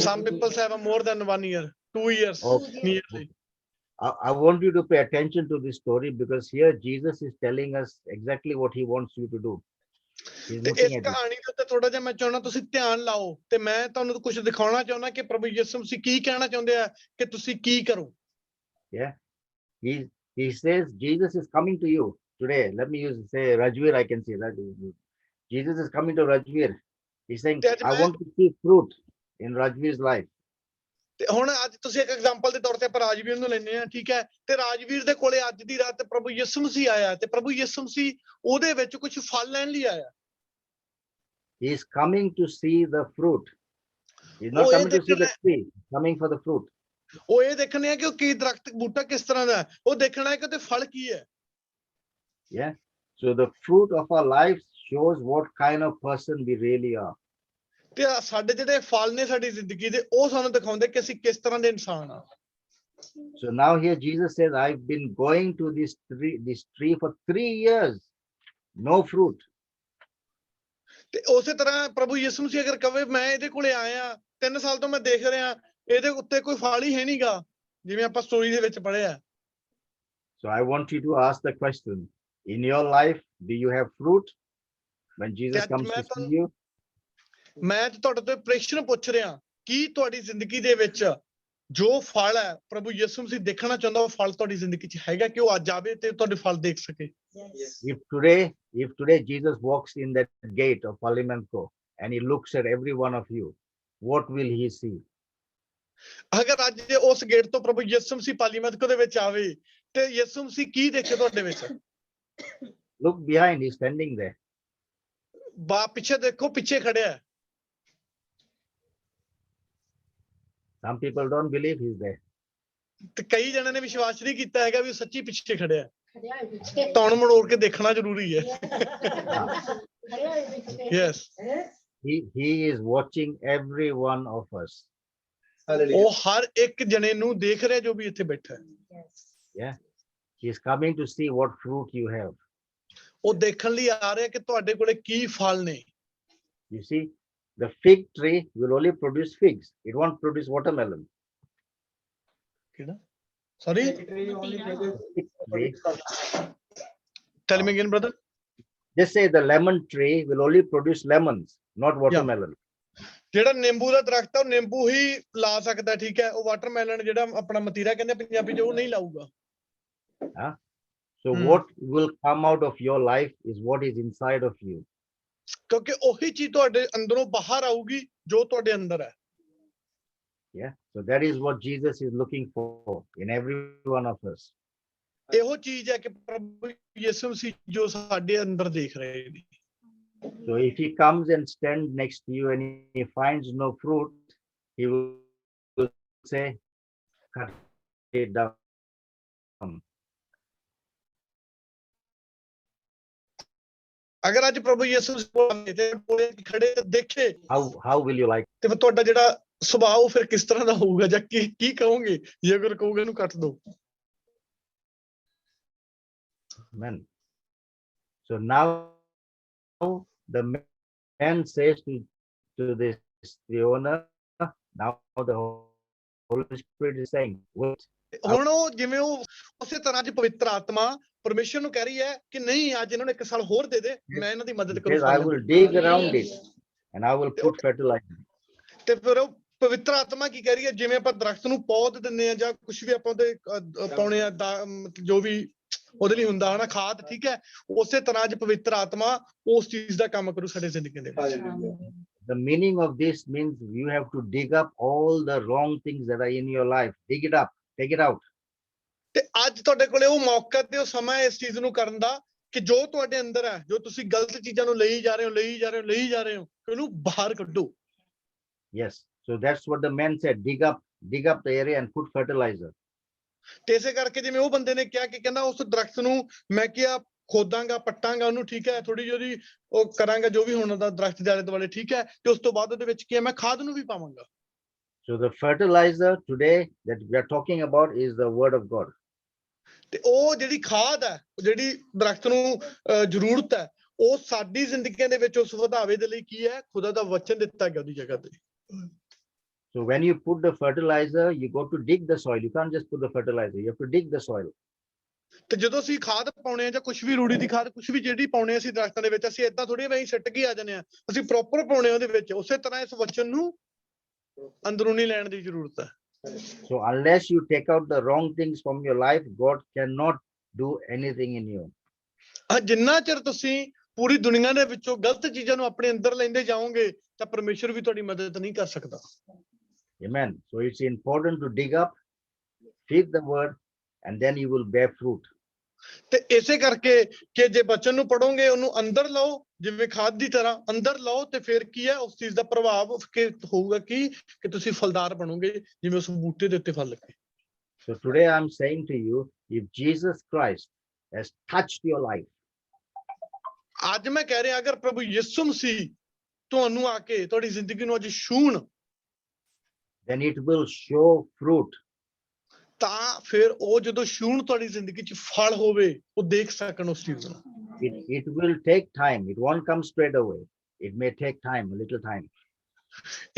Some people have more than 1 year, 2 years Okay. nearly. I want you to pay attention to this story because here Jesus is telling us exactly what he wants you to do. He's ਤੇ looking ਇਸ at you. ਕਹਾਣੀ ਦੇ ਉੱਤੇ ਥੋੜਾ ਜਿਹਾ ਮੈਂ ਚਾਹੁੰਦਾ ਤੁਸੀਂ ਧਿਆਨ ਲਾਓ ਤੇ ਮੈਂ ਤੁਹਾਨੂੰ ਕੁਝ ਦਿਖਾਉਣਾ ਚਾਹੁੰਦਾ ਕਿ ਪ੍ਰਭੂ ਯਿਸੂ ਮਸੀਹ ਕੀ ਕਹਿਣਾ ਚਾਹੁੰਦੇ ਆ ਕਿ ਤੁਸੀਂ ਕੀ ਕਰੋ। Yeah. He says Jesus is coming to you today. Let me say Rajveer, I can say that. Jesus is coming to Rajveer. He's saying, I want to see fruit in Rajveer's life. ਤੇ ਹੁਣ ਅੱਜ ਤੁਸੀਂ ਇੱਕ example ਦੇ ਤੌਰ ਤੇ ਆਪਾਂ ਰਾਜਵੀਰ ਨੂੰ ਲੈਨੇ ਆ, ਠੀਕ ਹੈ? ਤੇ ਰਾਜਵੀਰ ਦੇ ਕੋਲੇ ਅੱਜ ਦੀ ਰਾਤ ਪ੍ਰਭੂ ਯਿਸੂ ਮਸੀਹ ਆਇਆ ਤੇ ਪ੍ਰਭੂ ਯਿਸੂ ਮਸੀਹ ਉਹਦੇ ਵਿੱਚ ਕੁਝ ਫਲ ਲੈਣ ਲਈ ਆਇਆ। He is coming to see the fruit. He's not coming to see the tree, he's coming for the fruit. ਉਹ ਇਹ ਦੇਖਣੇ ਆ ਕਿ ਉਹ ਕੀ ਦਰਖਤ ਬੂਟਾ ਕਿਸ ਤਰ੍ਹਾਂ ਦਾ ਹੈ, ਉਹ ਦੇਖਣਾ ਹੈ ਕਿ ਉਹਦੇ ਫਲ ਕੀ ਹੈ। Yeah. So the fruit of our lives shows what kind of person we really are. ਤੇ ਸਾਡੇ ਜਿਹੜੇ ਫਲ ਨੇ ਸਾਡੀ ਜ਼ਿੰਦਗੀ ਦੇ ਉਹ ਸਾਨੂੰ ਦਿਖਾਉਂਦੇ ਕਿ ਅਸੀਂ ਕਿਸ ਤਰ੍ਹਾਂ ਦੇ ਇਨਸਾਨ ਆ। So now here Jesus says, I've been going to this tree for 3 years, no fruit. ਤੇ ਉਸੇ ਤਰ੍ਹਾਂ ਪ੍ਰਭੂ ਯਿਸੂ ਮਸੀਹ ਅਗਰ ਕਵੇ ਮੈਂ ਇਹਦੇ ਕੋਲੇ ਆਇਆ 3 ਸਾਲ ਤੋਂ ਮੈਂ ਦੇਖ ਰਿਹਾ ਇਹਦੇ ਉੱਤੇ ਕੋਈ ਫਲ ਹੀ ਹੈ ਨਹੀਂਗਾ, ਜਿਵੇਂ ਆਪਾਂ ਸਟੋਰੀ ਦੇ ਵਿੱਚ ਪੜ੍ਹਿਆ। So I want you to ask the question, in your life, do you have fruit when Jesus comes to see you? ਮੈਂ ਤੁਹਾਡੇ ਤੋਂ ਪ੍ਰਸ਼ਨ ਪੁੱਛ ਰਿਹਾ ਕੀ ਤੁਹਾਡੀ ਜ਼ਿੰਦਗੀ ਦੇ ਵਿੱਚ ਜੋ ਫਲ ਹੈ ਪ੍ਰਭੂ ਯਿਸੂ ਮਸੀਹ ਦੇਖਣਾ ਚਾਹੁੰਦਾ ਉਹ ਫਲ ਤੁਹਾਡੀ ਜ਼ਿੰਦਗੀ 'ਚ ਹੈਗਾ ਕਿ ਉਹ ਅੱਜ ਆਵੇ ਤੇ ਤੁਹਾਡੇ ਫਲ ਦੇਖ ਸਕੇ। If today Jesus walks in that gate of Parliamentco and he looks at every one of you, what will he see? ਅਗਰ ਅੱਜ ਉਸ ਗੇਟ ਤੋਂ ਪ੍ਰਭੂ ਯਿਸੂ ਮਸੀਹ ਪਾਰਲੀਮੈਂਟਕੋ ਦੇ ਵਿੱਚ ਆਵੇ ਤੇ ਯਿਸੂ ਮਸੀਹ ਕੀ ਦੇਖੇ ਤੁਹਾਡੇ ਵਿੱਚ? Look behind, he's standing there. ਪਿੱਛੇ ਦੇਖੋ, ਪਿੱਛੇ ਖੜਿਆ ਹੈ। Some people don't believe he's there. ਤੇ ਕਈ ਜਣਾਂ ਨੇ ਵਿਸ਼ਵਾਸ ਨਹੀਂ ਕੀਤਾ ਹੈਗਾ ਵੀ ਉਹ ਸੱਚੀ ਪਿੱਛੇ ਖੜਿਆ ਹੈ। ਤੌਣ ਮੜੋੜ ਕੇ ਦੇਖਣਾ ਜ਼ਰੂਰੀ ਹੈ। Yes. He is watching every one of us. ਉਹ ਹਰ ਇੱਕ ਜਣੇ ਨੂੰ ਦੇਖ ਰਿਹਾ ਜੋ ਵੀ ਇੱਥੇ ਬੈਠਾ ਹੈ। Yeah. He is coming to see what fruit you have. ਉਹ ਦੇਖਣ ਲਈ ਆ ਰਿਹਾ ਕਿ ਤੁਹਾਡੇ ਕੋਲੇ ਕੀ ਫਲ ਨੇ। You see, the fig tree will only produce figs. It won't produce watermelon. ਕਿਹੜਾ? Sorry? Fig tree. Tell me again, brother. Just say the lemon tree will only produce lemons, not watermelon. ਜਿਹੜਾ ਨਿੰਬੂ ਦਾ ਦਰਖਤ ਹੈ ਉਹ ਨਿੰਬੂ ਹੀ ਲਾ ਸਕਦਾ, ਠੀਕ ਹੈ? ਉਹ ਵਾਟਰਮੈਲਨ ਜਿਹੜਾ ਆਪਣਾ ਮਤੀਰਾ ਕਹਿੰਦੇ ਪੰਜਾਬੀ 'ਚ ਉਹ ਨਹੀਂ ਲਾਊਗਾ। So what will come out of your life is what is inside of you. ਕਿਉਂਕਿ ਉਹੀ ਚੀਜ਼ ਤੁਹਾਡੇ ਅੰਦਰੋਂ ਬਾਹਰ ਆਊਗੀ ਜੋ ਤੁਹਾਡੇ ਅੰਦਰ ਹੈ। Yeah. So that is what Jesus is looking for in every one of us. ਇਹੋ ਚੀਜ਼ ਹੈ ਕਿ ਪ੍ਰਭੂ ਯਿਸੂ ਮਸੀਹ ਜੋ ਸਾਡੇ ਅੰਦਰ ਦੇਖ ਰਹੇ ਨੇ। So if he comes and stands next to you and he finds no fruit, he will say, cut it down. ਅਗਰ ਅੱਜ ਪ੍ਰਭੂ ਯਿਸੂ ਮਸੀਹ ਤੇ ਕੋਲੇ ਖੜੇ ਤੇ ਦੇਖੇ How will you like? ਤੇ ਫਿਰ ਤੁਹਾਡਾ ਜਿਹੜਾ ਸੁਭਾਅ ਉਹ ਫਿਰ ਕਿਸ ਤਰ੍ਹਾਂ ਦਾ ਹੋਊਗਾ ਜਾਂ ਕੀ ਕਹੋਗੇ ਜੇ ਅਗਰ ਕਹੋਗੇ ਇਹਨੂੰ ਕੱਟ ਦੋ? Amen. So now the man says to the owner, now the Holy Spirit is saying, wait. ਹੁਣ ਉਹ ਜਿਵੇਂ ਉਹ ਉਸੇ ਤਰ੍ਹਾਂ ਚ ਪਵਿੱਤਰ ਆਤਮਾ ਪਰਮੇਸ਼ਰ ਨੂੰ ਕਹਿ ਰਹੀ ਹੈ ਕਿ ਨਹੀਂ ਅੱਜ ਇਹਨਾਂ ਨੂੰ 1 ਸਾਲ ਹੋਰ ਦੇ ਦੇ, ਮੈਂ ਇਹਨਾਂ ਦੀ ਮਦਦ He says, I will ਕਰੂੰ dig around it and I will put fertilizer. ਤੇ ਫਿਰ ਉਹ ਪਵਿੱਤਰ ਆਤਮਾ ਕੀ ਕਹਿ ਰਹੀ ਹੈ, ਜਿਵੇਂ ਆਪਾਂ ਦਰਖਤ ਨੂੰ ਪੌਦ ਦਿੰਦੇ ਆ ਜਾਂ ਕੁਝ ਵੀ ਆਪਾਂ ਉਹਦੇ ਪਾਉਣੇ ਆ ਜੋ ਵੀ ਉਹਦੇ ਲਈ ਹੁੰਦਾ ਹਨਾ ਖਾਦ, ਠੀਕ ਹੈ, ਉਸੇ ਤਰ੍ਹਾਂ ਅੱਜ ਪਵਿੱਤਰ ਆਤਮਾ ਉਸ ਚੀਜ਼ ਦਾ ਕੰਮ ਕਰੂ ਸਾਡੇ ਜ਼ਿੰਦਗੀ ਦੇ ਵਿੱਚ। The meaning of this means you have to dig up all the wrong things that are in your life. Dig it up, take it out. ਤੇ ਅੱਜ ਤੁਹਾਡੇ ਕੋਲੇ ਉਹ ਮੌਕਾ ਤੇ ਉਹ ਸਮਾਂ ਇਸ ਚੀਜ਼ ਨੂੰ ਕਰਨ ਦਾ ਕਿ ਜੋ ਤੁਹਾਡੇ ਅੰਦਰ ਹੈ, ਜੋ ਤੁਸੀਂ ਗਲਤ ਚੀਜ਼ਾਂ ਨੂੰ ਲਈ ਜਾ ਰਹੇ ਹੋ, ਉਹਨੂੰ ਬਾਹਰ ਕੱਢੋ। Yes. So that's what the man said. Dig up the area and put fertilizer. ਤੇ ਇਸੇ ਕਰਕੇ ਜਿਵੇਂ ਉਹ ਬੰਦੇ ਨੇ ਕਿਹਾ ਕਿ ਕਹਿੰਦਾ ਉਸ ਦਰਖਤ ਨੂੰ ਮੈਂ ਕਿਹਾ ਖੋਦਾਂਗਾ, ਪੱਟਾਂਗਾ ਉਹਨੂੰ, ਠੀਕ ਹੈ, ਥੋੜੀ ਜਿਹੀ ਉਹ ਕਰਾਂਗਾ ਜੋ ਵੀ ਹੋਣਾ ਦਾ ਦਰਖਤ ਦੇ ਆਲੇ ਦੁਆਲੇ, ਠੀਕ ਹੈ, ਤੇ ਉਸ ਤੋਂ ਬਾਅਦ ਉਹਦੇ ਵਿੱਚ ਕੀ ਹੈ, ਮੈਂ ਖਾਦ ਨੂੰ ਵੀ ਪਾਵਾਂਗਾ। So the fertilizer today that we are talking about is the word of God. ਤੇ ਉਹ ਜਿਹੜੀ ਖਾਦ ਹੈ, ਜਿਹੜੀ ਦਰਖਤ ਨੂੰ ਜ਼ਰੂਰਤ ਹੈ, ਉਹ ਸਾਡੀ ਜ਼ਿੰਦਗੀਆਂ ਦੇ ਵਿੱਚ ਉਸ ਵਧਾਵੇ ਦੇ ਲਈ ਕੀ ਹੈ, ਖੁਦਾ ਦਾ ਵਚਨ ਦਿੱਤਾ ਗਿਆ ਉਹਦੀ ਜਗ੍ਹਾ ਤੇ। So when you put the fertilizer, you go to dig the soil. You can't just put the fertilizer. You have to dig the soil. ਤੇ ਜਦੋਂ ਅਸੀਂ ਖਾਦ ਪਾਉਣੇ ਆ ਜਾਂ ਕੁਝ ਵੀ ਰੂੜੀ ਦੀ ਖਾਦ, ਕੁਝ ਵੀ ਜਿਹੜੀ ਪਾਉਣੇ ਅਸੀਂ ਦਰਖਤਾਂ ਦੇ ਵਿੱਚ, ਅਸੀਂ ਏਦਾਂ ਥੋੜੀ ਵਹੀਂ ਸਿੱਟ ਕੇ ਆ ਜਾਂਦੇ ਆ, ਅਸੀਂ ਪ੍ਰੋਪਰ ਪਾਉਣੇ ਉਹਦੇ ਵਿੱਚ। ਉਸੇ ਤਰ੍ਹਾਂ ਇਸ ਵਚਨ ਨੂੰ ਅੰਦਰੂਨੀ ਲੈਣ ਦੀ ਜ਼ਰੂਰਤ ਹੈ। So unless you take out the wrong things from your life, God cannot do anything in you. ਜਿੰਨਾ ਚਿਰ ਤੁਸੀਂ ਪੂਰੀ ਦੁਨੀਆ ਦੇ ਵਿੱਚੋਂ ਗਲਤ ਚੀਜ਼ਾਂ ਨੂੰ ਆਪਣੇ ਅੰਦਰ ਲੈਂਦੇ ਜਾਓਗੇ ਤਾਂ ਪਰਮੇਸ਼ਰ ਵੀ ਤੁਹਾਡੀ ਮਦਦ ਨਹੀਂ ਕਰ ਸਕਦਾ। Amen. So it's important to dig up, feed the word, and then you will bear fruit. ਤੇ ਇਸੇ ਕਰਕੇ ਕਿ ਜੇ ਬਚਨ ਨੂੰ ਪੜੋਗੇ, ਉਹਨੂੰ ਅੰਦਰ ਲਓ, ਜਿਵੇਂ ਖਾਦ ਦੀ ਤਰ੍ਹਾਂ ਅੰਦਰ ਲਓ, ਤੇ ਫਿਰ ਕੀ ਹੈ, ਉਸ ਚੀਜ਼ ਦਾ ਪ੍ਰਭਾਵ ਹੋਊਗਾ ਕਿ ਤੁਸੀਂ ਫਲਦਾਰ ਬਣੋਗੇ, ਜਿਵੇਂ ਉਸ ਬੂਟੇ ਦੇ ਉੱਤੇ ਫਲ ਲੱਗੇ। So today I'm saying to you, if Jesus Christ has touched your life, ਅੱਜ ਮੈਂ ਕਹਿ ਰਿਹਾ, ਅਗਰ ਪ੍ਰਭੂ ਯਿਸੂ ਮਸੀਹ ਤੁਹਾਨੂੰ ਆ ਕੇ ਤੁਹਾਡੀ ਜ਼ਿੰਦਗੀ ਨੂੰ ਅੱਜ ਛੂਹਣ, then it will show fruit. ਤਾਂ ਫਿਰ ਉਹ ਜਦੋਂ ਛੂਹਣ ਤੁਹਾਡੀ ਜ਼ਿੰਦਗੀ 'ਚ ਫਲ ਹੋਵੇ, ਉਹ ਦੇਖ ਸਕਣ ਉਸ ਚੀਜ਼ ਨੂੰ। It will take time. It won't come straight away. It may take time, a little time.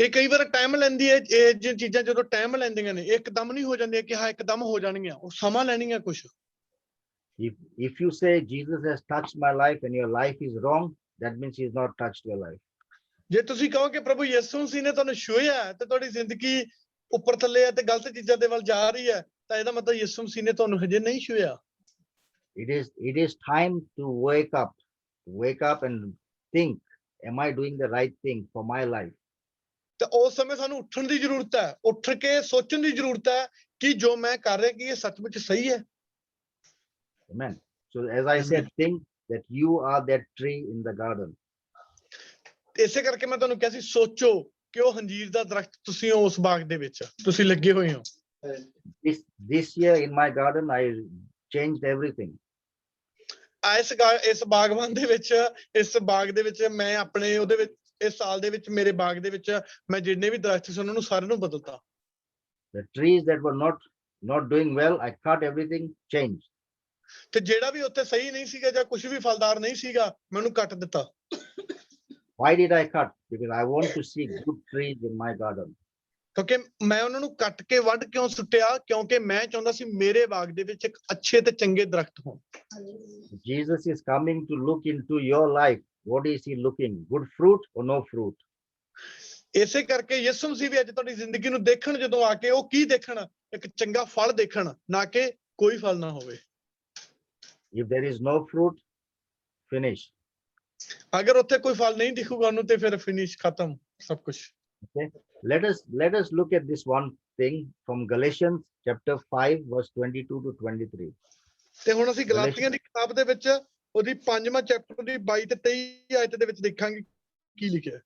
ਇਹ ਕਈ ਵਾਰ ਟਾਈਮ ਲੈਂਦੀ ਹੈ, ਇਹ ਜਿਹੜੀਆਂ ਚੀਜ਼ਾਂ ਜਦੋਂ ਟਾਈਮ ਲੈਂਦੀਆਂ ਨੇ, ਇੱਕਦਮ ਨਹੀਂ ਹੋ ਜਾਂਦੀਆਂ ਕਿ ਹਾਂ ਇੱਕਦਮ ਹੋ ਜਾਣਗੀਆਂ, ਉਹ ਸਮਾਂ ਲੈਣਗੀਆਂ ਕੁਝ। If you say Jesus has touched my life and your life is wrong, that means he's not touched your life. ਜੇ ਤੁਸੀਂ ਕਹੋ ਕਿ ਪ੍ਰਭੂ ਯਿਸੂ ਮਸੀਹ ਨੇ ਤੁਹਾਨੂੰ ਛੂਹਿਆ ਤੇ ਤੁਹਾਡੀ ਜ਼ਿੰਦਗੀ ਉੱਪਰ ਥੱਲੇ ਹੈ ਤੇ ਗਲਤ ਚੀਜ਼ਾਂ ਦੇ ਵੱਲ ਜਾ ਰਹੀ ਹੈ, ਤਾਂ ਇਹਦਾ ਮਤਲਬ ਯਿਸੂ ਮਸੀਹ ਨੇ ਤੁਹਾਨੂੰ ਹਜੇ ਨਹੀਂ ਛੂਹਿਆ। It is time to wake up and think, am I doing the right thing for my life? ਤੇ ਉਸ ਸਮੇਂ ਸਾਨੂੰ ਉੱਠਣ ਦੀ ਜ਼ਰੂਰਤ ਹੈ, ਉੱਠ ਕੇ ਸੋਚਣ ਦੀ ਜ਼ਰੂਰਤ ਹੈ ਕਿ ਜੋ ਮੈਂ ਕਰ ਰਿਹਾ ਕਿ ਇਹ ਸੱਚਮੁੱਚ ਸਹੀ ਹੈ। Amen. So as I said, think that you are that tree in the garden. ਇਸੇ ਕਰਕੇ ਮੈਂ ਤੁਹਾਨੂੰ ਕਿਹਾ ਸੀ, ਸੋਚੋ ਕਿ ਉਹ ਹੰਜੀਰ ਦਾ ਦਰਖਤ ਤੁਸੀਂ ਹੋ, ਉਸ ਬਾਗ ਦੇ ਵਿੱਚ ਤੁਸੀਂ ਲੱਗੇ ਹੋਏ ਹੋ। This year in my garden, I changed everything. ਇਸ ਬਾਗਬਾਨ ਦੇ ਵਿੱਚ, ਇਸ ਬਾਗ ਦੇ ਵਿੱਚ ਮੈਂ ਆਪਣੇ ਉਹਦੇ ਵਿੱਚ, ਇਸ ਸਾਲ ਦੇ ਵਿੱਚ ਮੇਰੇ ਬਾਗ ਦੇ ਵਿੱਚ ਮੈਂ ਜਿੰਨੇ ਵੀ ਦਰਖਤ ਸੀ ਉਹਨਾਂ ਨੂੰ ਸਾਰਿਆਂ ਨੂੰ ਬਦਲਤਾ। The trees that were not doing well, I cut everything, changed. ਤੇ ਜਿਹੜਾ ਵੀ ਉੱਥੇ ਸਹੀ ਨਹੀਂ ਸੀਗਾ ਜਾਂ ਕੁਝ ਵੀ ਫਲਦਾਰ ਨਹੀਂ ਸੀਗਾ, ਮੈਂ ਉਹਨੂੰ ਕੱਟ ਦਿੱਤਾ। Why did I cut? Because I want to see good trees in my garden. ਕਿਉਂਕਿ ਮੈਂ ਉਹਨਾਂ ਨੂੰ ਕੱਟ ਕੇ ਵੱਢ ਕਿਉਂ ਸੁੱਟਿਆ? ਕਿਉਂਕਿ ਮੈਂ ਚਾਹੁੰਦਾ ਸੀ ਮੇਰੇ ਬਾਗ ਦੇ ਵਿੱਚ ਇੱਕ ਅੱਛੇ ਤੇ ਚੰਗੇ ਦਰਖਤ ਹੋਣ। Jesus is coming to look into your life. What is he looking? Good fruit or no fruit? ਇਸੇ ਕਰਕੇ ਯਿਸੂ ਮਸੀਹ ਵੀ ਅੱਜ ਤੁਹਾਡੀ ਜ਼ਿੰਦਗੀ ਨੂੰ ਦੇਖਣ, ਜਦੋਂ ਆ ਕੇ ਉਹ ਕੀ ਦੇਖਣ? ਇੱਕ ਚੰਗਾ ਫਲ ਦੇਖਣ, ਨਾ ਕਿ ਕੋਈ ਫਲ ਨਾ ਹੋਵੇ। If there is no fruit, finish. ਅਗਰ ਉੱਥੇ ਕੋਈ ਫਲ ਨਹੀਂ ਦਿਖੂਗਾ ਉਹਨੂੰ, ਤੇ ਫਿਰ ਫਿਨਿਸ਼, ਖਤਮ ਸਭ ਕੁਝ। Okay, let us look at this one thing from Galatians chapter 5 verse 22 to 23. ਤੇ ਹੁਣ ਅਸੀਂ ਗਲਾਤੀਆਂ ਦੀ ਕਿਤਾਬ ਦੇ ਵਿੱਚ ਉਹਦੀ 5ਵਾਂ ਚੈਪਟਰ ਦੀ 22 ਤੇ 23 ਆਇਤ ਦੇ ਵਿੱਚ ਦੇਖਾਂਗੇ ਕੀ ਲਿਖਿਆ।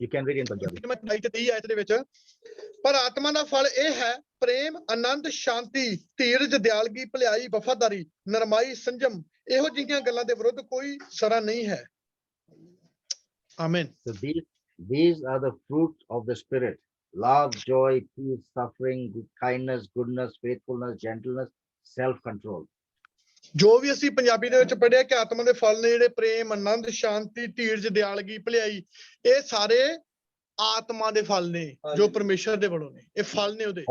You can read in Punjabi. 22 ਤੇ 23 ਆਇਤ ਦੇ ਵਿੱਚ, ਪਰ ਆਤਮਾ ਦਾ ਫਲ ਇਹ ਹੈ ਪ੍ਰੇਮ, ਆਨੰਦ, ਸ਼ਾਂਤੀ, ਧੀਰਜ, ਦਿਆਲਗੀ, ਭਲਾਈ, ਵਫਾਦਾਰੀ, ਨਰਮਾਈ, ਸੰਜਮ। ਇਹੋ ਜਿਹੀਆਂ ਗੱਲਾਂ ਦੇ ਵਿਰੁੱਧ ਕੋਈ ਸਰਾ ਨਹੀਂ ਹੈ। ਆਮੀਨ। So these are the fruit of the Spirit: love, joy, peace, suffering, kindness, goodness, faithfulness, gentleness, self-control. ਜੋ ਵੀ ਅਸੀਂ ਪੰਜਾਬੀ ਦੇ ਵਿੱਚ ਪੜ੍ਹਿਆ ਕਿ ਆਤਮਾ ਦੇ ਫਲ ਨੇ ਜਿਹੜੇ ਪ੍ਰੇਮ, ਆਨੰਦ, ਸ਼ਾਂਤੀ, ਧੀਰਜ, ਦਿਆਲਗੀ, ਭਲਾਈ, ਇਹ ਸਾਰੇ ਆਤਮਾ ਦੇ ਫਲ ਨੇ ਜੋ ਪਰਮੇਸ਼ਰ ਦੇ ਵੱਲੋਂ ਨੇ। ਇਹ ਫਲ ਨੇ ਉਹਦੇ।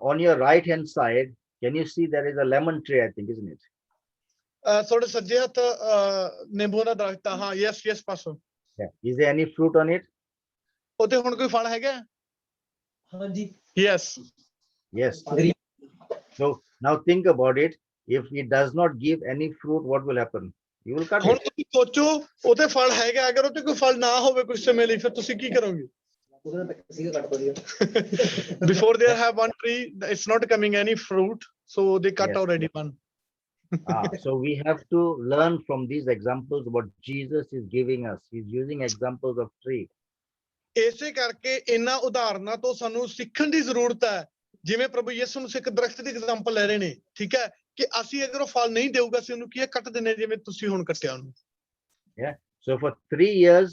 On your right hand side, can you see there is a lemon tree, I think, isn't it? ਤੁਹਾਡੇ ਸੱਜੇ ਹੱਥ ਨਿੰਬੂ ਦਾ ਦਰਖਤ ਆ। ਹਾਂ, yes Paso. Yeah. Is there any fruit on it? ਉਹਤੇ ਹੁਣ ਕੋਈ ਫਲ ਹੈਗਾ? ਹਾਂਜੀ। Yes. So now think about it. If it does not give any fruit, what will happen? You will cut ਹੁਣ it. ਤੁਸੀਂ ਸੋਚੋ ਉਹਤੇ ਫਲ ਹੈਗਾ, ਅਗਰ ਉਹਤੇ ਕੋਈ ਫਲ ਨਾ ਹੋਵੇ ਕੁਝ ਸਮੇਂ ਲਈ, ਫਿਰ ਤੁਸੀਂ ਕੀ ਕਰੋਗੇ? Before they have one tree, it's not coming any fruit, so they cut Yes. already one. So we have to learn from these examples what Jesus is giving us. He's using examples of tree. ਇਸੇ ਕਰਕੇ ਇਹਨਾਂ ਉਦਾਹਰਨਾਂ ਤੋਂ ਸਾਨੂੰ ਸਿੱਖਣ ਦੀ ਜ਼ਰੂਰਤ ਹੈ। ਜਿਵੇਂ ਪ੍ਰਭੂ ਯਿਸੂ ਨੂੰ ਇੱਕ ਦਰਖਤ ਦੀ ਐਗਜ਼ਾਮਪਲ ਲੈ ਰਹੇ ਨੇ, ਠੀਕ ਹੈ, ਕਿ ਅਸੀਂ ਅਗਰ ਉਹ ਫਲ ਨਹੀਂ ਦੇਊਗਾ ਅਸੀਂ ਉਹਨੂੰ ਕੀ ਕੱਟ ਦਿੰਨੇ, ਜਿਵੇਂ ਤੁਸੀਂ ਹੁਣ ਕੱਟਿਆ ਉਹਨੂੰ। So for 3 years,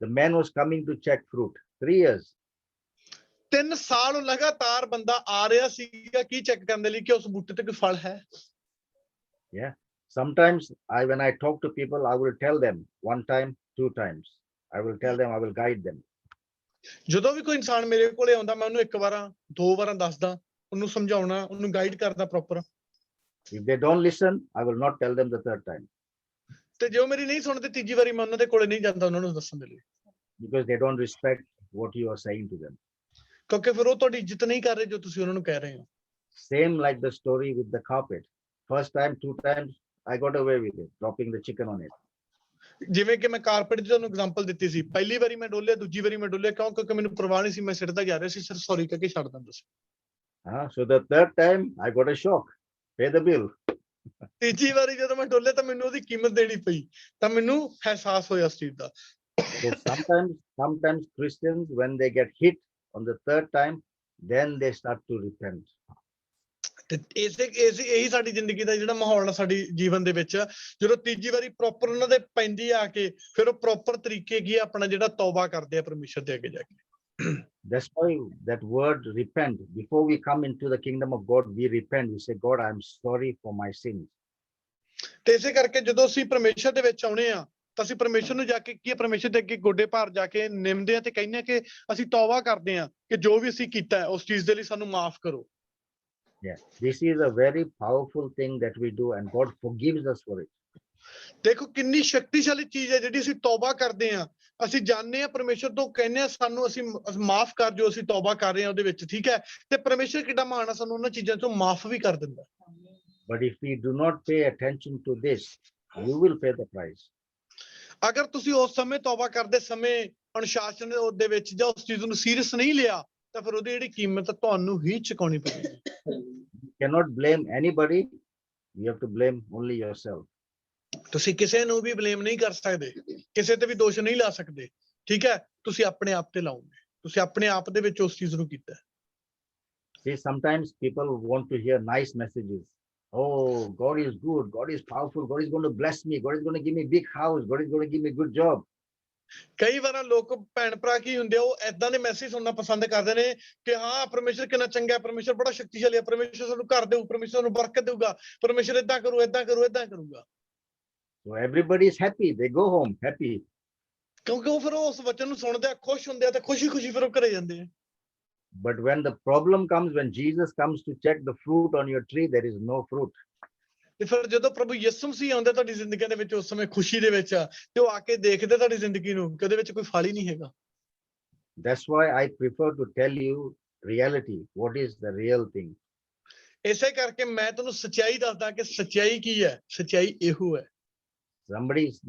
the man was coming to check fruit. 3 years. 3 ਸਾਲ ਲਗਾਤਾਰ ਬੰਦਾ ਆ ਰਿਹਾ ਸੀਗਾ ਕੀ ਚੈੱਕ ਕਰਨ ਦੇ ਲਈ ਕਿ ਉਸ ਬੂਟੇ ਤੇ ਕੋਈ ਫਲ ਹੈ। Sometimes when I talk to people, I will tell them 1 time, 2 times. I will tell them, I will guide them. ਜਦੋਂ ਵੀ ਕੋਈ ਇਨਸਾਨ ਮੇਰੇ ਕੋਲੇ ਆਉਂਦਾ ਮੈਂ ਉਹਨੂੰ 1 ਵਾਰਾਂ 2 ਵਾਰਾਂ ਦੱਸਦਾ, ਉਹਨੂੰ ਸਮਝਾਉਣਾ, ਉਹਨੂੰ ਗਾਈਡ ਕਰਦਾ proper. If they don't listen, I will not tell them the 3rd time. ਤੇ ਜੋ ਮੇਰੀ ਨਹੀਂ ਸੁਣਦੇ ਤੀਜੀ ਵਾਰੀ ਮੈਂ ਉਹਨਾਂ ਦੇ ਕੋਲੇ ਨਹੀਂ ਜਾਂਦਾ ਉਹਨਾਂ ਨੂੰ ਦੱਸਣ ਦੇ ਲਈ, Because they don't respect what you are saying to them. ਕਿਉਂਕਿ ਫਿਰ ਉਹ ਤੁਹਾਡੀ ਇੱਜ਼ਤ ਨਹੀਂ ਕਰ ਰਹੇ ਜੋ ਤੁਸੀਂ ਉਹਨਾਂ ਨੂੰ ਕਹਿ ਰਹੇ ਹੋ। Same like the story with the carpet. First time, 2 times, I got away with it, dropping the chicken on it. ਜਿਵੇਂ ਕਿ ਮੈਂ ਕਾਰਪੇਟ ਦੀ ਤੁਹਾਨੂੰ ਐਗਜ਼ਾਮਪਲ ਦਿੱਤੀ ਸੀ, ਪਹਿਲੀ ਵਾਰੀ ਮੈਂ ਡੋਲਿਆ, ਦੂਜੀ ਵਾਰੀ ਮੈਂ ਡੋਲਿਆ ਕਿਉਂ? ਕਿਉਂਕਿ ਮੈਨੂੰ ਪਰਵਾਹ ਨਹੀਂ ਸੀ, ਮੈਂ ਸਿੱਟਦਾ ਜਾ ਰਿਹਾ ਸੀ, ਸਿਰ ਸੌਰੀ ਕਰਕੇ ਛੱਡ ਦਿੰਦਾ ਸੀ। So the 3rd time, I got a shock. Pay the bill. ਤੀਜੀ ਵਾਰੀ ਜਦੋਂ ਮੈਂ ਡੋਲਿਆ ਤਾਂ ਮੈਨੂੰ ਉਹਦੀ ਕੀਮਤ ਦੇਣੀ ਪਈ, ਤਾਂ ਮੈਨੂੰ ਅਹਿਸਾਸ ਹੋਇਆ ਇਸ ਚੀਜ਼ ਦਾ। So sometimes Christians, when they get hit on the 3rd time, then they start to repent. ਤੇ ਇਹੀ ਸਾਡੀ ਜ਼ਿੰਦਗੀ ਦਾ ਜਿਹੜਾ ਮਾਹੌਲ ਆ ਸਾਡੀ ਜੀਵਨ ਦੇ ਵਿੱਚ, ਜਦੋਂ ਤੀਜੀ ਵਾਰੀ ਪ੍ਰੋਪਰ ਉਹਨਾਂ ਦੇ ਪੈਂਦੀ ਆ ਕੇ, ਫਿਰ ਉਹ ਪ੍ਰੋਪਰ ਤਰੀਕੇ ਕੀ ਆਪਣਾ ਜਿਹੜਾ ਤੌਬਾ ਕਰਦੇ ਆ ਪਰਮੇਸ਼ਰ ਦੇ ਅੱਗੇ ਜਾ ਕੇ। That's why that word repent, before we come into the kingdom of God, we repent. We say, God, I'm sorry for my sins. ਤੇ ਇਸੇ ਕਰਕੇ ਜਦੋਂ ਅਸੀਂ ਪਰਮੇਸ਼ਰ ਦੇ ਵਿੱਚ ਆਉਣੇ ਆ ਤਾਂ ਅਸੀਂ ਪਰਮੇਸ਼ਰ ਨੂੰ ਜਾ ਕੇ ਕੀ ਪਰਮੇਸ਼ਰ ਦੇ ਅੱਗੇ ਗੋਡੇ ਭਾਰ ਜਾ ਕੇ ਨਿਮਦੇ ਆ ਤੇ ਕਹਿੰਦੇ ਆ ਕਿ ਅਸੀਂ ਤੌਬਾ ਕਰਦੇ ਆ ਕਿ ਜੋ ਵੀ ਅਸੀਂ ਕੀਤਾ ਉਸ ਚੀਜ਼ ਦੇ ਲਈ ਸਾਨੂੰ ਮਾਫ ਕਰੋ। This is a very powerful thing that we do, and God forgives us for it. ਦੇਖੋ ਕਿੰਨੀ ਸ਼ਕਤੀਸ਼ਾਲੀ ਚੀਜ਼ ਹੈ ਜਿਹੜੀ ਅਸੀਂ ਤੌਬਾ ਕਰਦੇ ਆ। ਅਸੀਂ ਜਾਣਦੇ ਆ ਪਰਮੇਸ਼ਰ ਤੋਂ ਕਹਿੰਦੇ ਆ ਸਾਨੂੰ ਅਸੀਂ ਮਾਫ ਕਰ ਜੋ ਅਸੀਂ ਤੌਬਾ ਕਰ ਰਹੇ ਆ ਉਹਦੇ ਵਿੱਚ, ਠੀਕ ਹੈ, ਤੇ ਪਰਮੇਸ਼ਰ ਕਿੱਡਾ ਮਹਾਨ ਆ, ਸਾਨੂੰ ਉਹਨਾਂ ਚੀਜ਼ਾਂ ਤੋਂ ਮਾਫ ਵੀ ਕਰ ਦਿੰਦਾ। But if we do not pay attention to this, you will pay the price. ਅਗਰ ਤੁਸੀਂ ਉਸ ਸਮੇਂ ਤੌਬਾ ਕਰਦੇ ਸਮੇਂ ਅਨੁਸ਼ਾਸਨ ਦੇ ਵਿੱਚ ਜਾਂ ਉਸ ਚੀਜ਼ ਨੂੰ ਸੀਰੀਅਸ ਨਹੀਂ ਲਿਆ ਤਾਂ ਫਿਰ ਉਹਦੀ ਜਿਹੜੀ ਕੀਮਤ ਤੁਹਾਨੂੰ ਹੀ ਚੁਕਾਉਣੀ ਪਵੇਗੀ। You cannot blame anybody. You have to blame only yourself. ਤੁਸੀਂ ਕਿਸੇ ਨੂੰ ਵੀ ਬਲੇਮ ਨਹੀਂ ਕਰ ਸਕਦੇ, ਕਿਸੇ ਤੇ ਵੀ ਦੋਸ਼ ਨਹੀਂ ਲਾ ਸਕਦੇ, ਠੀਕ ਹੈ, ਤੁਸੀਂ ਆਪਣੇ ਆਪ ਤੇ ਲਾਓਗੇ, ਤੁਸੀਂ ਆਪਣੇ ਆਪ ਦੇ ਵਿੱਚ ਉਸ ਚੀਜ਼ ਨੂੰ ਕੀਤਾ। See, sometimes people want to hear nice messages. Oh, God is good. God is powerful. God is going to bless me. God is going to give me a big house. God is going to give me a good job. ਕਈ ਵਾਰ ਲੋਕ ਭੈਣ ਭਰਾ ਕੀ ਹੁੰਦੇ ਆ, ਉਹ ਏਦਾਂ ਦੇ message ਸੁਣਨਾ ਪਸੰਦ ਕਰਦੇ ਨੇ ਕਿ ਹਾਂ ਪਰਮੇਸ਼ਰ ਕਿੰਨਾ ਚੰਗਾ ਹੈ, ਪਰਮੇਸ਼ਰ ਬੜਾ ਸ਼ਕਤੀਸ਼ਾਲੀ ਹੈ, ਪਰਮੇਸ਼ਰ ਸਾਨੂੰ ਘਰ ਦੇਊ, ਪਰਮੇਸ਼ਰ ਸਾਨੂੰ ਬਰਕਤ ਦੇਊਗਾ, ਪਰਮੇਸ਼ਰ ਏਦਾਂ ਕਰੂ, ਏਦਾਂ ਕਰੂ, ਏਦਾਂ ਕਰੂਗਾ। So everybody is happy. They go home happy. ਕਿਉਂਕਿ ਉਹ ਫਿਰ ਉਸ ਵਚਨ ਨੂੰ ਸੁਣਦੇ ਆ, ਖੁਸ਼ ਹੁੰਦੇ ਆ ਤੇ ਖੁਸ਼ੀ ਫਿਰ ਉਹ ਘਰੇ ਜਾਂਦੇ ਆ। But when the problem comes, when Jesus comes to check the fruit on your tree, there is no fruit. ਤੇ ਫਿਰ ਜਦੋਂ ਪ੍ਰਭੂ ਯਿਸੂ ਮਸੀਹ ਆਉਂਦੇ ਤੁਹਾਡੀ ਜ਼ਿੰਦਗੀ ਦੇ ਵਿੱਚ, ਉਸ ਸਮੇਂ ਖੁਸ਼ੀ ਦੇ ਵਿੱਚ ਤੇ ਉਹ ਆ ਕੇ ਦੇਖਦੇ ਤੁਹਾਡੀ ਜ਼ਿੰਦਗੀ ਨੂੰ ਕਿ ਉਹਦੇ ਵਿੱਚ ਕੋਈ ਫਲ ਹੀ ਨਹੀਂ ਹੈਗਾ। That's why I prefer to tell you reality. What is the real thing? ਇਸੇ ਕਰਕੇ ਮੈਂ ਤੁਹਾਨੂੰ ਸੱਚਾਈ ਦੱਸਦਾ ਕਿ ਸੱਚਾਈ ਕੀ ਹੈ। ਸੱਚਾਈ ਇਹੋ ਹੈ।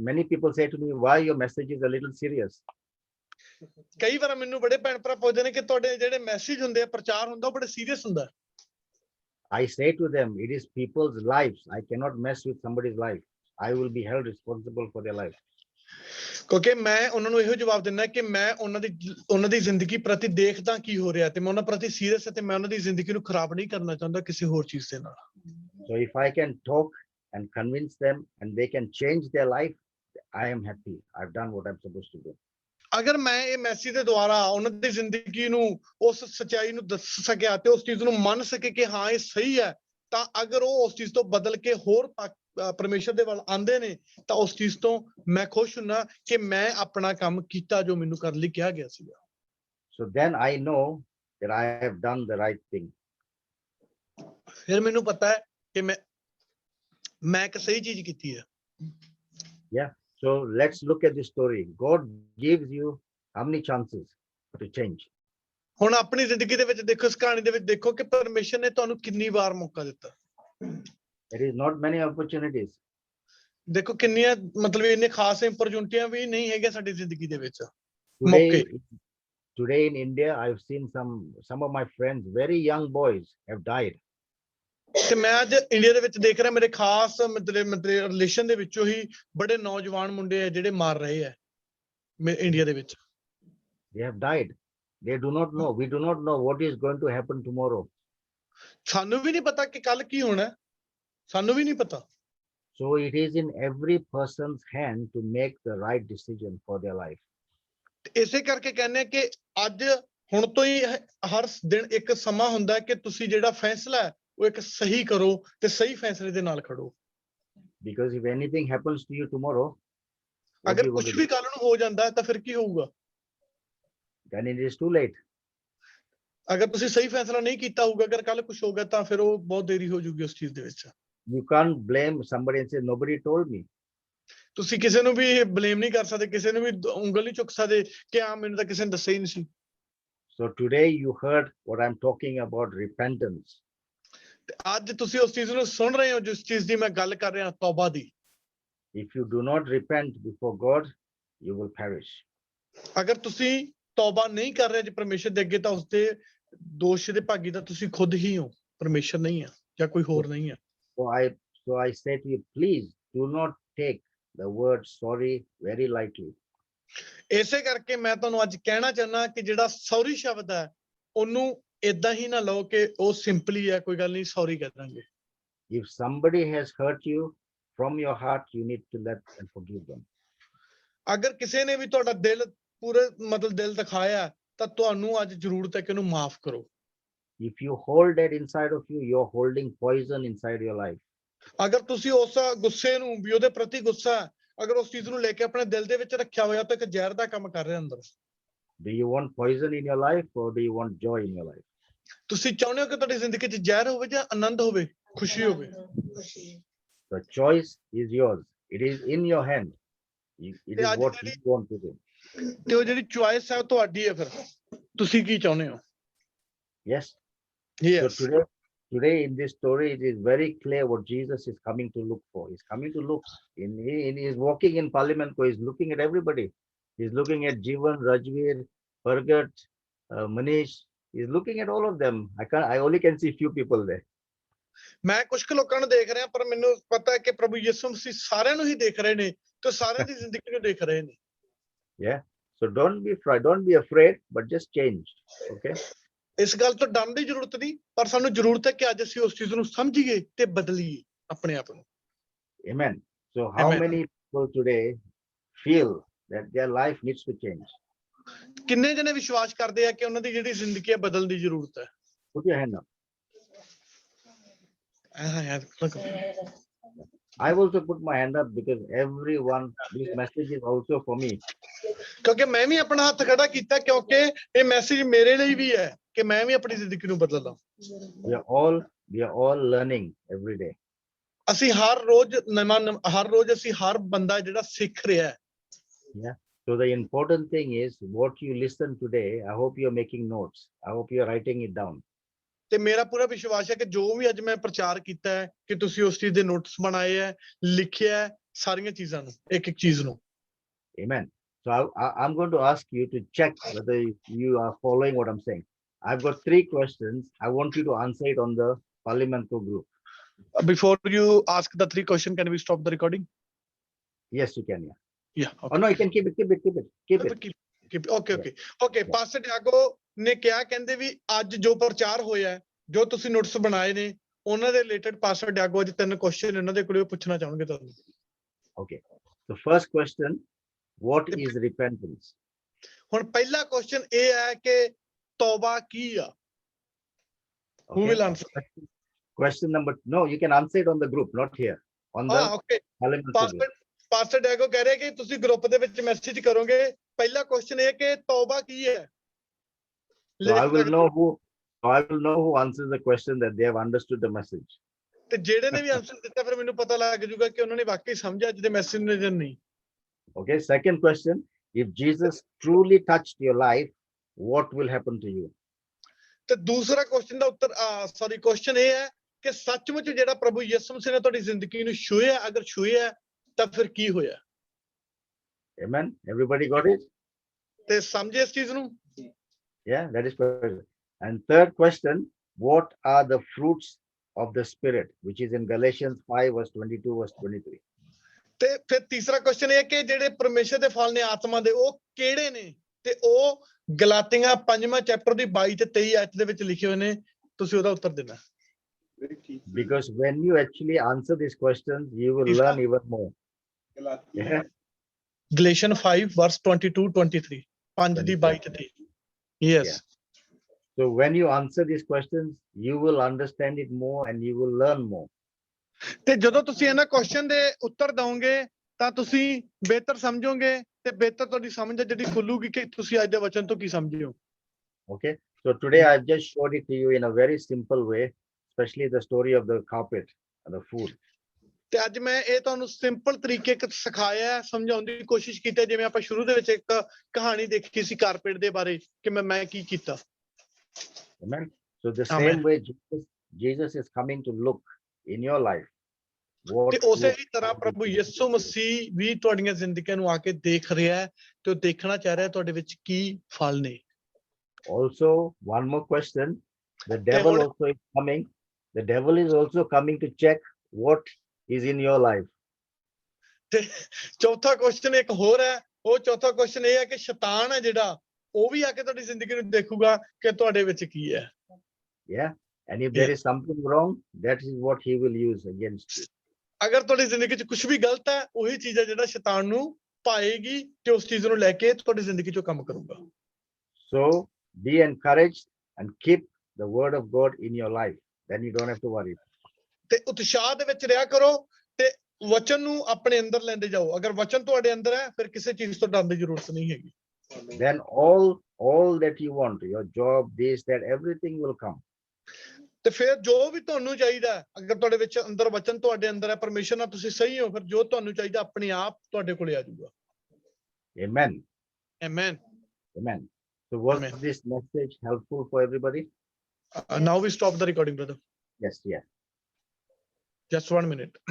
Many people say to me, why your message is a little serious? ਕਈ ਵਾਰ ਮੈਨੂੰ ਬੜੇ ਭੈਣ ਭਰਾ ਪੁੱਛਦੇ ਨੇ ਕਿ ਤੁਹਾਡੇ ਜਿਹੜੇ ਮੈਸੇਜ ਹੁੰਦੇ ਆ, ਪ੍ਰਚਾਰ ਹੁੰਦਾ, ਉਹ ਬੜੇ ਸੀਰੀਅਸ ਹੁੰਦਾ। I say to them, it is people's lives. I cannot mess with somebody's life. I will be held responsible for their life. ਕਿਉਂਕਿ ਮੈਂ ਉਹਨਾਂ ਨੂੰ ਇਹੋ ਜਵਾਬ ਦਿੰਦਾ ਕਿ ਮੈਂ ਉਹਨਾਂ ਦੀ ਜ਼ਿੰਦਗੀ ਪ੍ਰਤੀ ਦੇਖਦਾ ਕੀ ਹੋ ਰਿਹਾ, ਤੇ ਮੈਂ ਉਹਨਾਂ ਪ੍ਰਤੀ ਸੀਰੀਅਸ ਹਾਂ, ਤੇ ਮੈਂ ਉਹਨਾਂ ਦੀ ਜ਼ਿੰਦਗੀ ਨੂੰ ਖਰਾਬ ਨਹੀਂ ਕਰਨਾ ਚਾਹੁੰਦਾ ਕਿਸੇ ਹੋਰ ਚੀਜ਼ ਦੇ ਨਾਲ। So if I can talk and convince them and they can change their life, I am happy. I've done what I'm supposed to do. ਅਗਰ ਮੈਂ ਇਹ ਮੈਸੇਜ ਦੇ ਦੁਆਰਾ ਉਹਨਾਂ ਦੀ ਜ਼ਿੰਦਗੀ ਨੂੰ, ਉਸ ਸੱਚਾਈ ਨੂੰ ਦੱਸ ਸਕਿਆ ਤੇ ਉਸ ਚੀਜ਼ ਨੂੰ ਮੰਨ ਸਕੇ ਕਿ ਹਾਂ ਇਹ ਸਹੀ ਹੈ, ਤਾਂ ਅਗਰ ਉਹ ਉਸ ਚੀਜ਼ ਤੋਂ ਬਦਲ ਕੇ ਹੋਰ ਪਰਮੇਸ਼ਰ ਦੇ ਵੱਲ ਆਉਂਦੇ ਨੇ, ਤਾਂ ਉਸ ਚੀਜ਼ ਤੋਂ ਮੈਂ ਖੁਸ਼ ਹੁੰਨਾ ਕਿ ਮੈਂ ਆਪਣਾ ਕੰਮ ਕੀਤਾ ਜੋ ਮੈਨੂੰ ਕਰਨ ਲਈ ਕਿਹਾ ਗਿਆ ਸੀਗਾ। So then I know that I have done the right thing. ਫਿਰ ਮੈਨੂੰ ਪਤਾ ਹੈ ਕਿ ਮੈਂ ਇੱਕ ਸਹੀ ਚੀਜ਼ ਕੀਤੀ ਹੈ। So let's look at this story. God gives you how many chances to change? ਹੁਣ ਆਪਣੀ ਜ਼ਿੰਦਗੀ ਦੇ ਵਿੱਚ ਦੇਖੋ, ਇਸ ਕਹਾਣੀ ਦੇ ਵਿੱਚ ਦੇਖੋ ਕਿ ਪਰਮੇਸ਼ਰ ਨੇ ਤੁਹਾਨੂੰ ਕਿੰਨੀ ਵਾਰ ਮੌਕਾ ਦਿੱਤਾ। There is not many opportunities. ਦੇਖੋ ਕਿੰਨੀਆਂ, ਮਤਲਬ ਇੰਨੇ ਖਾਸ opportunities ਵੀ ਨਹੀਂ ਹੈਗੀਆਂ ਸਾਡੀ ਜ਼ਿੰਦਗੀ ਦੇ ਵਿੱਚ। Today, today in India, I've seen some of my friends, very young boys, have died. ਤੇ ਮੈਂ ਅੱਜ ਇੰਡੀਆ ਦੇ ਵਿੱਚ ਦੇਖ ਰਿਹਾ, ਮੇਰੇ ਖਾਸ ਮਤਲਬ ਰਿਲੇਸ਼ਨ ਦੇ ਵਿੱਚੋਂ ਹੀ ਬੜੇ ਨੌਜਵਾਨ ਮੁੰਡੇ ਆ ਜਿਹੜੇ ਮਾਰ ਰਹੇ ਆ ਇੰਡੀਆ ਦੇ ਵਿੱਚ। They have died. They do not know. We do not know what is going to happen tomorrow. ਸਾਨੂੰ ਵੀ ਨਹੀਂ ਪਤਾ ਕਿ ਕੱਲ ਕੀ ਹੋਣਾ, ਸਾਨੂੰ ਵੀ ਨਹੀਂ ਪਤਾ। So it is in every person's hand to make the right decision for their life. ਇਸੇ ਕਰਕੇ ਕਹਿੰਦੇ ਕਿ ਅੱਜ ਹੁਣ ਤੋਂ ਹੀ ਹਰ ਦਿਨ ਇੱਕ ਸਮਾਂ ਹੁੰਦਾ ਕਿ ਤੁਸੀਂ ਜਿਹੜਾ ਫੈਸਲਾ ਹੈ ਉਹ ਇੱਕ ਸਹੀ ਕਰੋ ਤੇ ਸਹੀ ਫੈਸਲੇ ਦੇ ਨਾਲ ਖੜੋ। Because if anything happens to you tomorrow, what ਅਗਰ you ਕੁਝ going to ਵੀ do? ਕੱਲ ਨੂੰ ਹੋ ਜਾਂਦਾ ਤਾਂ ਫਿਰ ਕੀ ਹੋਊਗਾ? Then it is too late. ਅਗਰ ਤੁਸੀਂ ਸਹੀ ਫੈਸਲਾ ਨਹੀਂ ਕੀਤਾ ਹੋਊਗਾ, ਅਗਰ ਕੱਲ ਕੁਝ ਹੋਗਾ ਤਾਂ ਫਿਰ ਉਹ ਬਹੁਤ ਦੇਰੀ ਹੋ ਜਾਊਗੀ ਉਸ ਚੀਜ਼ ਦੇ ਵਿੱਚ। You can't blame somebody and say, nobody told me. ਤੁਸੀਂ ਕਿਸੇ ਨੂੰ ਵੀ ਬਲੇਮ ਨਹੀਂ ਕਰ ਸਕਦੇ, ਕਿਸੇ ਨੂੰ ਵੀ ਉਂਗਲ ਨਹੀਂ ਚੁੱਕ ਸਕਦੇ ਕਿ ਆ ਮੈਨੂੰ ਤਾਂ ਕਿਸੇ ਨੇ ਦੱਸਿਆ ਹੀ ਨਹੀਂ ਸੀ। So today you heard what I'm talking about, repentance. ਤੇ ਅੱਜ ਤੁਸੀਂ ਉਸ ਚੀਜ਼ ਨੂੰ ਸੁਣ ਰਹੇ ਹੋ ਜਿਸ ਚੀਜ਼ ਦੀ ਮੈਂ ਗੱਲ ਕਰ ਰਿਹਾ, ਤੌਬਾ ਦੀ। If you do not repent before God, you will perish. ਅਗਰ ਤੁਸੀਂ ਤੌਬਾ ਨਹੀਂ ਕਰ ਰਹੇ ਜੀ ਪਰਮੇਸ਼ਰ ਦੇ ਅੱਗੇ, ਤਾਂ ਉਸਦੇ ਦੋਸ਼ ਦੇ ਭਾਗੀ ਤਾਂ ਤੁਸੀਂ ਖੁਦ ਹੀ ਹੋ, ਪਰਮੇਸ਼ਰ ਨਹੀਂ ਹੈ ਜਾਂ ਕੋਈ ਹੋਰ ਨਹੀਂ ਹੈ। So I say to you, please do not take the word sorry very lightly. ਇਸੇ ਕਰਕੇ ਮੈਂ ਤੁਹਾਨੂੰ ਅੱਜ ਕਹਿਣਾ ਚਾਹੁੰਦਾ ਕਿ ਜਿਹੜਾ ਸੌਰੀ ਸ਼ਬਦ ਹੈ ਉਹਨੂੰ ਏਦਾਂ ਹੀ ਨਾ ਲਓ ਕਿ ਉਹ ਸਿੰਪਲੀ ਹੈ, ਕੋਈ ਗੱਲ ਨਹੀਂ ਸੌਰੀ ਕਹਿ ਦਾਂਗੇ। If somebody has hurt you from your heart, you need to let and forgive them. ਅਗਰ ਕਿਸੇ ਨੇ ਵੀ ਤੁਹਾਡਾ ਦਿਲ ਪੂਰੇ ਮਤਲਬ ਦਿਲ ਦਿਖਾਇਆ ਤਾਂ ਤੁਹਾਨੂੰ ਅੱਜ ਜ਼ਰੂਰਤ ਹੈ ਕਿ ਉਹਨੂੰ ਮਾਫ ਕਰੋ। If you hold that inside of you, you're holding poison inside your life. ਅਗਰ ਤੁਸੀਂ ਉਸ ਗੁੱਸੇ ਨੂੰ ਵੀ, ਉਹਦੇ ਪ੍ਰਤੀ ਗੁੱਸਾ ਅਗਰ ਉਸ ਚੀਜ਼ ਨੂੰ ਲੈ ਕੇ ਆਪਣੇ ਦਿਲ ਦੇ ਵਿੱਚ ਰੱਖਿਆ ਹੋਇਆ ਤਾਂ ਇੱਕ ਜ਼ਹਿਰ ਦਾ ਕੰਮ ਕਰ ਰਹੇ ਅੰਦਰ। Do you want poison in your life or do you want joy in your life? ਤੁਸੀਂ ਚਾਹੁੰਦੇ ਹੋ ਕਿ ਤੁਹਾਡੀ ਜ਼ਿੰਦਗੀ 'ਚ ਜ਼ਹਿਰ ਹੋਵੇ ਜਾਂ ਆਨੰਦ ਹੋਵੇ, ਖੁਸ਼ੀ ਹੋਵੇ? The choice is yours. It is in your hand. It is ਅੱਜ what you want to do. ਤੇ ਉਹ ਜਿਹੜੀ ਚੁਆਇਸ ਹੈ ਉਹ ਤੁਹਾਡੀ ਹੈ, ਫਿਰ ਤੁਸੀਂ ਕੀ ਚਾਹੁੰਦੇ ਹੋ? Yes. Yes. So today in this story, it is very clear what Jesus is coming to look for. He's coming to look. He's walking in Parliament. He's looking at everybody. He's looking at Jivan, Rajveer, Bhargat, Manish. He's looking at all of them. I only can see few people there. ਮੈਂ ਕੁਝ ਕੁ ਲੋਕਾਂ ਨੂੰ ਦੇਖ ਰਿਹਾ, ਪਰ ਮੈਨੂੰ ਪਤਾ ਹੈ ਕਿ ਪ੍ਰਭੂ ਯਿਸੂ ਮਸੀਹ ਸਾਰਿਆਂ ਨੂੰ ਹੀ ਦੇਖ ਰਹੇ ਨੇ ਤੇ ਸਾਰਿਆਂ ਦੀ ਜ਼ਿੰਦਗੀ ਨੂੰ ਦੇਖ ਰਹੇ ਨੇ। Yeah. So don't be afraid, but just change. Okay. ਇਸ ਗੱਲ ਤੋਂ ਡਰਨ ਦੀ ਜ਼ਰੂਰਤ ਨਹੀਂ, ਪਰ ਸਾਨੂੰ ਜ਼ਰੂਰਤ ਹੈ ਕਿ ਅੱਜ ਅਸੀਂ ਉਸ ਚੀਜ਼ ਨੂੰ ਸਮਝੀਏ ਤੇ ਬਦਲੀਏ ਆਪਣੇ ਆਪ ਨੂੰ। Amen. So how Amen. many people today feel that their life needs to change? ਕਿੰਨੇ ਜਣੇ ਵਿਸ਼ਵਾਸ ਕਰਦੇ ਆ ਕਿ ਉਹਨਾਂ ਦੀ ਜਿਹੜੀ ਜ਼ਿੰਦਗੀ ਹੈ ਬਦਲਣ ਦੀ ਜ਼ਰੂਰਤ ਹੈ? Put your hand up. I also put my hand up because everyone, this message is also for me. ਕਿਉਂਕਿ ਮੈਂ ਵੀ ਆਪਣਾ ਹੱਥ ਖੜਾ ਕੀਤਾ, ਕਿਉਂਕਿ ਇਹ ਮੈਸੇਜ ਮੇਰੇ ਲਈ ਵੀ ਹੈ ਕਿ ਮੈਂ ਵੀ ਆਪਣੀ ਜ਼ਿੰਦਗੀ ਨੂੰ ਬਦਲਾਂ। We are all learning every day. ਅਸੀਂ ਹਰ ਰੋਜ਼ ਹਰ ਰੋਜ਼ ਅਸੀਂ ਹਰ ਬੰਦਾ ਜਿਹੜਾ ਸਿੱਖ ਰਿਹਾ ਹੈ। Yeah. So the important thing is what you listen today. I hope you're making notes. I hope you're writing it down. ਤੇ ਮੇਰਾ ਪੂਰਾ ਵਿਸ਼ਵਾਸ ਹੈ ਕਿ ਜੋ ਵੀ ਅੱਜ ਮੈਂ ਪ੍ਰਚਾਰ ਕੀਤਾ ਹੈ ਕਿ ਤੁਸੀਂ ਉਸ ਚੀਜ਼ ਦੇ ਨੋਟਸ ਬਣਾਏ ਹੈ, ਲਿਖਿਆ ਹੈ, ਸਾਰੀਆਂ ਚੀਜ਼ਾਂ ਨੂੰ, ਇੱਕ ਇੱਕ ਚੀਜ਼ ਨੂੰ। Amen. So I'm going to ask you to check whether you are following what I'm saying. I've got 3 questions. I want you to answer it on the Parliamento group. Before you ask the 3 questions, can we stop the recording? Yes, you can. Yeah. Yeah. Oh no, you can keep it. Keep it. Okay pastor Diego ਨੇ ਕਿਹਾ ਕਹਿੰਦੇ ਵੀ ਅੱਜ ਜੋ ਪ੍ਰਚਾਰ ਹੋਇਆ ਹੈ, ਜੋ ਤੁਸੀਂ ਨੋਟਿਸ ਬਣਾਏ ਨੇ ਉਹਨਾਂ ਦੇ ਰਿਲੇਟਡ ਪਾਸਟਰ ਡਿਆਗੋ ਅੱਜ 3 ਕੁਐਸਚਨ ਇਹਨਾਂ ਦੇ ਕੋਲੇ ਪੁੱਛਣਾ ਚਾਹੁੰਗੇ ਤੁਹਾਨੂੰ। Okay. The first question, what The- is repentance? ਹੁਣ ਪਹਿਲਾ ਕੁਐਸਚਨ ਇਹ ਹੈ ਕਿ ਤੌਬਾ ਕੀ ਆ? Who Okay. will answer? Question number, no, you can answer it on the group, not here. On the ਹਾਂ ਓਕੇ Parliamento group. ਪਾਸਟਰ ਡਿਆਗੋ ਕਹਿ ਰਹੇ ਕਿ ਤੁਸੀਂ ਗਰੁੱਪ ਦੇ ਵਿੱਚ ਮੈਸੇਜ ਕਰੋਗੇ। ਪਹਿਲਾ ਕੁਐਸਚਨ ਇਹ ਕਿ ਤੌਬਾ ਕੀ ਹੈ? So I will know who answers the question that they have understood the message. ਤੇ ਜਿਹੜੇ ਨੇ ਵੀ ਆਨਸਰ ਦਿੱਤਾ ਫਿਰ ਮੈਨੂੰ ਪਤਾ ਲੱਗ ਜਾਊਗਾ ਕਿ ਉਹਨਾਂ ਨੇ ਵਾਕਈ ਸਮਝਿਆ ਜਿਹਦੇ ਮੈਸੇਜ ਨੇ ਜਾਂ ਨਹੀਂ। Okay. Second question, if Jesus truly touched your life, what will happen to you? ਤੇ ਦੂਸਰਾ ਕੁਐਸਚਨ ਦਾ ਉੱਤਰ ਕੁਐਸਚਨ ਇਹ ਹੈ ਕਿ ਸੱਚਮੁੱਚ ਜਿਹੜਾ ਪ੍ਰਭੂ ਯਿਸੂ ਮਸੀਹ ਨੇ ਤੁਹਾਡੀ ਜ਼ਿੰਦਗੀ ਨੂੰ ਛੂਹਿਆ, ਅਗਰ ਛੂਹਿਆ ਤਾਂ ਫਿਰ ਕੀ ਹੋਇਆ? Amen. Everybody got it? ਤੇ ਸਮਝੇ ਇਸ ਚੀਜ਼ ਨੂੰ? Yeah, that is correct. And third question, what are the fruits of the Spirit, which is in Galatians 5, verse 22, verse 23. ਤੇ ਫਿਰ ਤੀਸਰਾ ਕੁਐਸਚਨ ਇਹ ਹੈ ਕਿ ਜਿਹੜੇ ਪਰਮੇਸ਼ਰ ਦੇ ਫਲ ਨੇ ਆਤਮਾ ਦੇ ਉਹ ਕਿਹੜੇ ਨੇ? ਤੇ ਉਹ ਗਲਾਤੀਆਂ 5ਵਾਂ ਚੈਪਟਰ ਦੀ 22 ਤੇ 23 ਆਇਤ ਦੇ ਵਿੱਚ ਲਿਖੇ ਹੋਏ ਨੇ, ਤੁਸੀਂ ਉਹਦਾ ਉੱਤਰ ਦੇਣਾ। Because when you actually answer these questions, you will Isa- learn even more. Yeah. ਗਲੇਸ਼ੀਅਨ 5 ਵਰਸ 22 23 5 ਦੀ 22 ਤੇ 23। Yes. So when you answer these questions, you will understand it more and you will learn more. ਤੇ ਜਦੋਂ ਤੁਸੀਂ ਇਹਨਾਂ question ਦੇ ਉੱਤਰ ਦਵੋਗੇ ਤਾਂ ਤੁਸੀਂ ਬਿਹਤਰ ਸਮਝੋਗੇ ਤੇ ਬਿਹਤਰ ਤੁਹਾਡੀ ਸਮਝ ਹੈ ਜਿਹੜੀ ਖੁੱਲੂਗੀ ਕਿ ਤੁਸੀਂ ਅੱਜ ਦੇ ਵਚਨ ਤੋਂ ਕੀ ਸਮਝੇ ਹੋ। Okay. So today I've just showed it to you in a very simple way, especially the story of the carpet and the food. ਤੇ ਅੱਜ ਮੈਂ ਇਹ ਤੁਹਾਨੂੰ ਸਿੰਪਲ ਤਰੀਕੇ ਇੱਕ ਸਿਖਾਇਆ ਹੈ, ਸਮਝਾਉਣ ਦੀ ਕੋਸ਼ਿਸ਼ ਕੀਤੀ ਹੈ। ਜਿਵੇਂ ਆਪਾਂ ਸ਼ੁਰੂ ਦੇ ਵਿੱਚ ਇੱਕ ਕਹਾਣੀ ਦੇਖੀ ਸੀ ਕਾਰਪੇਟ ਦੇ ਬਾਰੇ ਕਿ ਮੈਂ ਕੀ ਕੀਤਾ। Amen. So the Amen. same way Jesus is coming to look in your life. What ਤੇ ਉਸੇ fruit- ਹੀ ਤਰ੍ਹਾਂ ਪ੍ਰਭੂ ਯਿਸੂ ਮਸੀਹ ਵੀ ਤੁਹਾਡੀਆਂ ਜ਼ਿੰਦਗੀਆਂ ਨੂੰ ਆ ਕੇ ਦੇਖ ਰਿਹਾ ਹੈ ਤੇ ਉਹ ਦੇਖਣਾ ਚਾਹ ਰਿਹਾ ਤੁਹਾਡੇ ਵਿੱਚ ਕੀ ਫਲ ਨੇ। Also, one more question. The devil what- also is coming. The devil is also coming to check what is in your life. ਤੇ ਚੌਥਾ ਕੁਐਸਚਨ ਇੱਕ ਹੋਰ ਹੈ। ਉਹ ਚੌਥਾ ਕੁਐਸਚਨ ਇਹ ਹੈ ਕਿ ਸ਼ੈਤਾਨ ਹੈ ਜਿਹੜਾ ਉਹ ਵੀ ਆ ਕੇ ਤੁਹਾਡੀ ਜ਼ਿੰਦਗੀ ਨੂੰ ਦੇਖੂਗਾ ਕਿ ਤੁਹਾਡੇ ਵਿੱਚ ਕੀ ਹੈ। Yeah. And if there is something wrong, that is what he will use against you. ਅਗਰ ਤੁਹਾਡੀ ਜ਼ਿੰਦਗੀ 'ਚ ਕੁਝ ਵੀ ਗਲਤ ਹੈ ਉਹੀ ਚੀਜ਼ ਹੈ ਜਿਹੜਾ ਸ਼ੈਤਾਨ ਨੂੰ ਪਾਏਗੀ ਤੇ ਉਸ ਚੀਜ਼ ਨੂੰ ਲੈ ਕੇ ਤੁਹਾਡੀ ਜ਼ਿੰਦਗੀ 'ਚੋਂ ਕੰਮ ਕਰੂਗਾ। So be encouraged and keep the word of God in your life. Then you don't have to worry. ਤੇ ਉਤਸ਼ਾਹ ਦੇ ਵਿੱਚ ਰਿਹਾ ਕਰੋ ਤੇ ਵਚਨ ਨੂੰ ਆਪਣੇ ਅੰਦਰ ਲੈਂਦੇ ਜਾਓ। ਅਗਰ ਵਚਨ ਤੁਹਾਡੇ ਅੰਦਰ ਹੈ ਫਿਰ ਕਿਸੇ ਚੀਜ਼ ਤੋਂ ਡਰਨ ਦੀ ਜ਼ਰੂਰਤ ਨਹੀਂ ਹੈਗੀ। Then all that you want, your job, this, that, everything will come. ਤੇ ਫਿਰ ਜੋ ਵੀ ਤੁਹਾਨੂੰ ਚਾਹੀਦਾ ਹੈ, ਅਗਰ ਤੁਹਾਡੇ ਵਿੱਚ ਅੰਦਰ ਵਚਨ ਤੁਹਾਡੇ ਅੰਦਰ ਹੈ, ਪਰਮੇਸ਼ਰ ਨਾਲ ਤੁਸੀਂ ਸਹੀ ਹੋ, ਫਿਰ ਜੋ ਤੁਹਾਨੂੰ ਚਾਹੀਦਾ ਆਪਣੇ ਆਪ ਤੁਹਾਡੇ ਕੋਲੇ ਆ ਜਾਊਗਾ। Amen. Amen. Amen. So was Amen. this message helpful for everybody? Now we stop the recording, brother. Yes, yeah. Just 1 minute.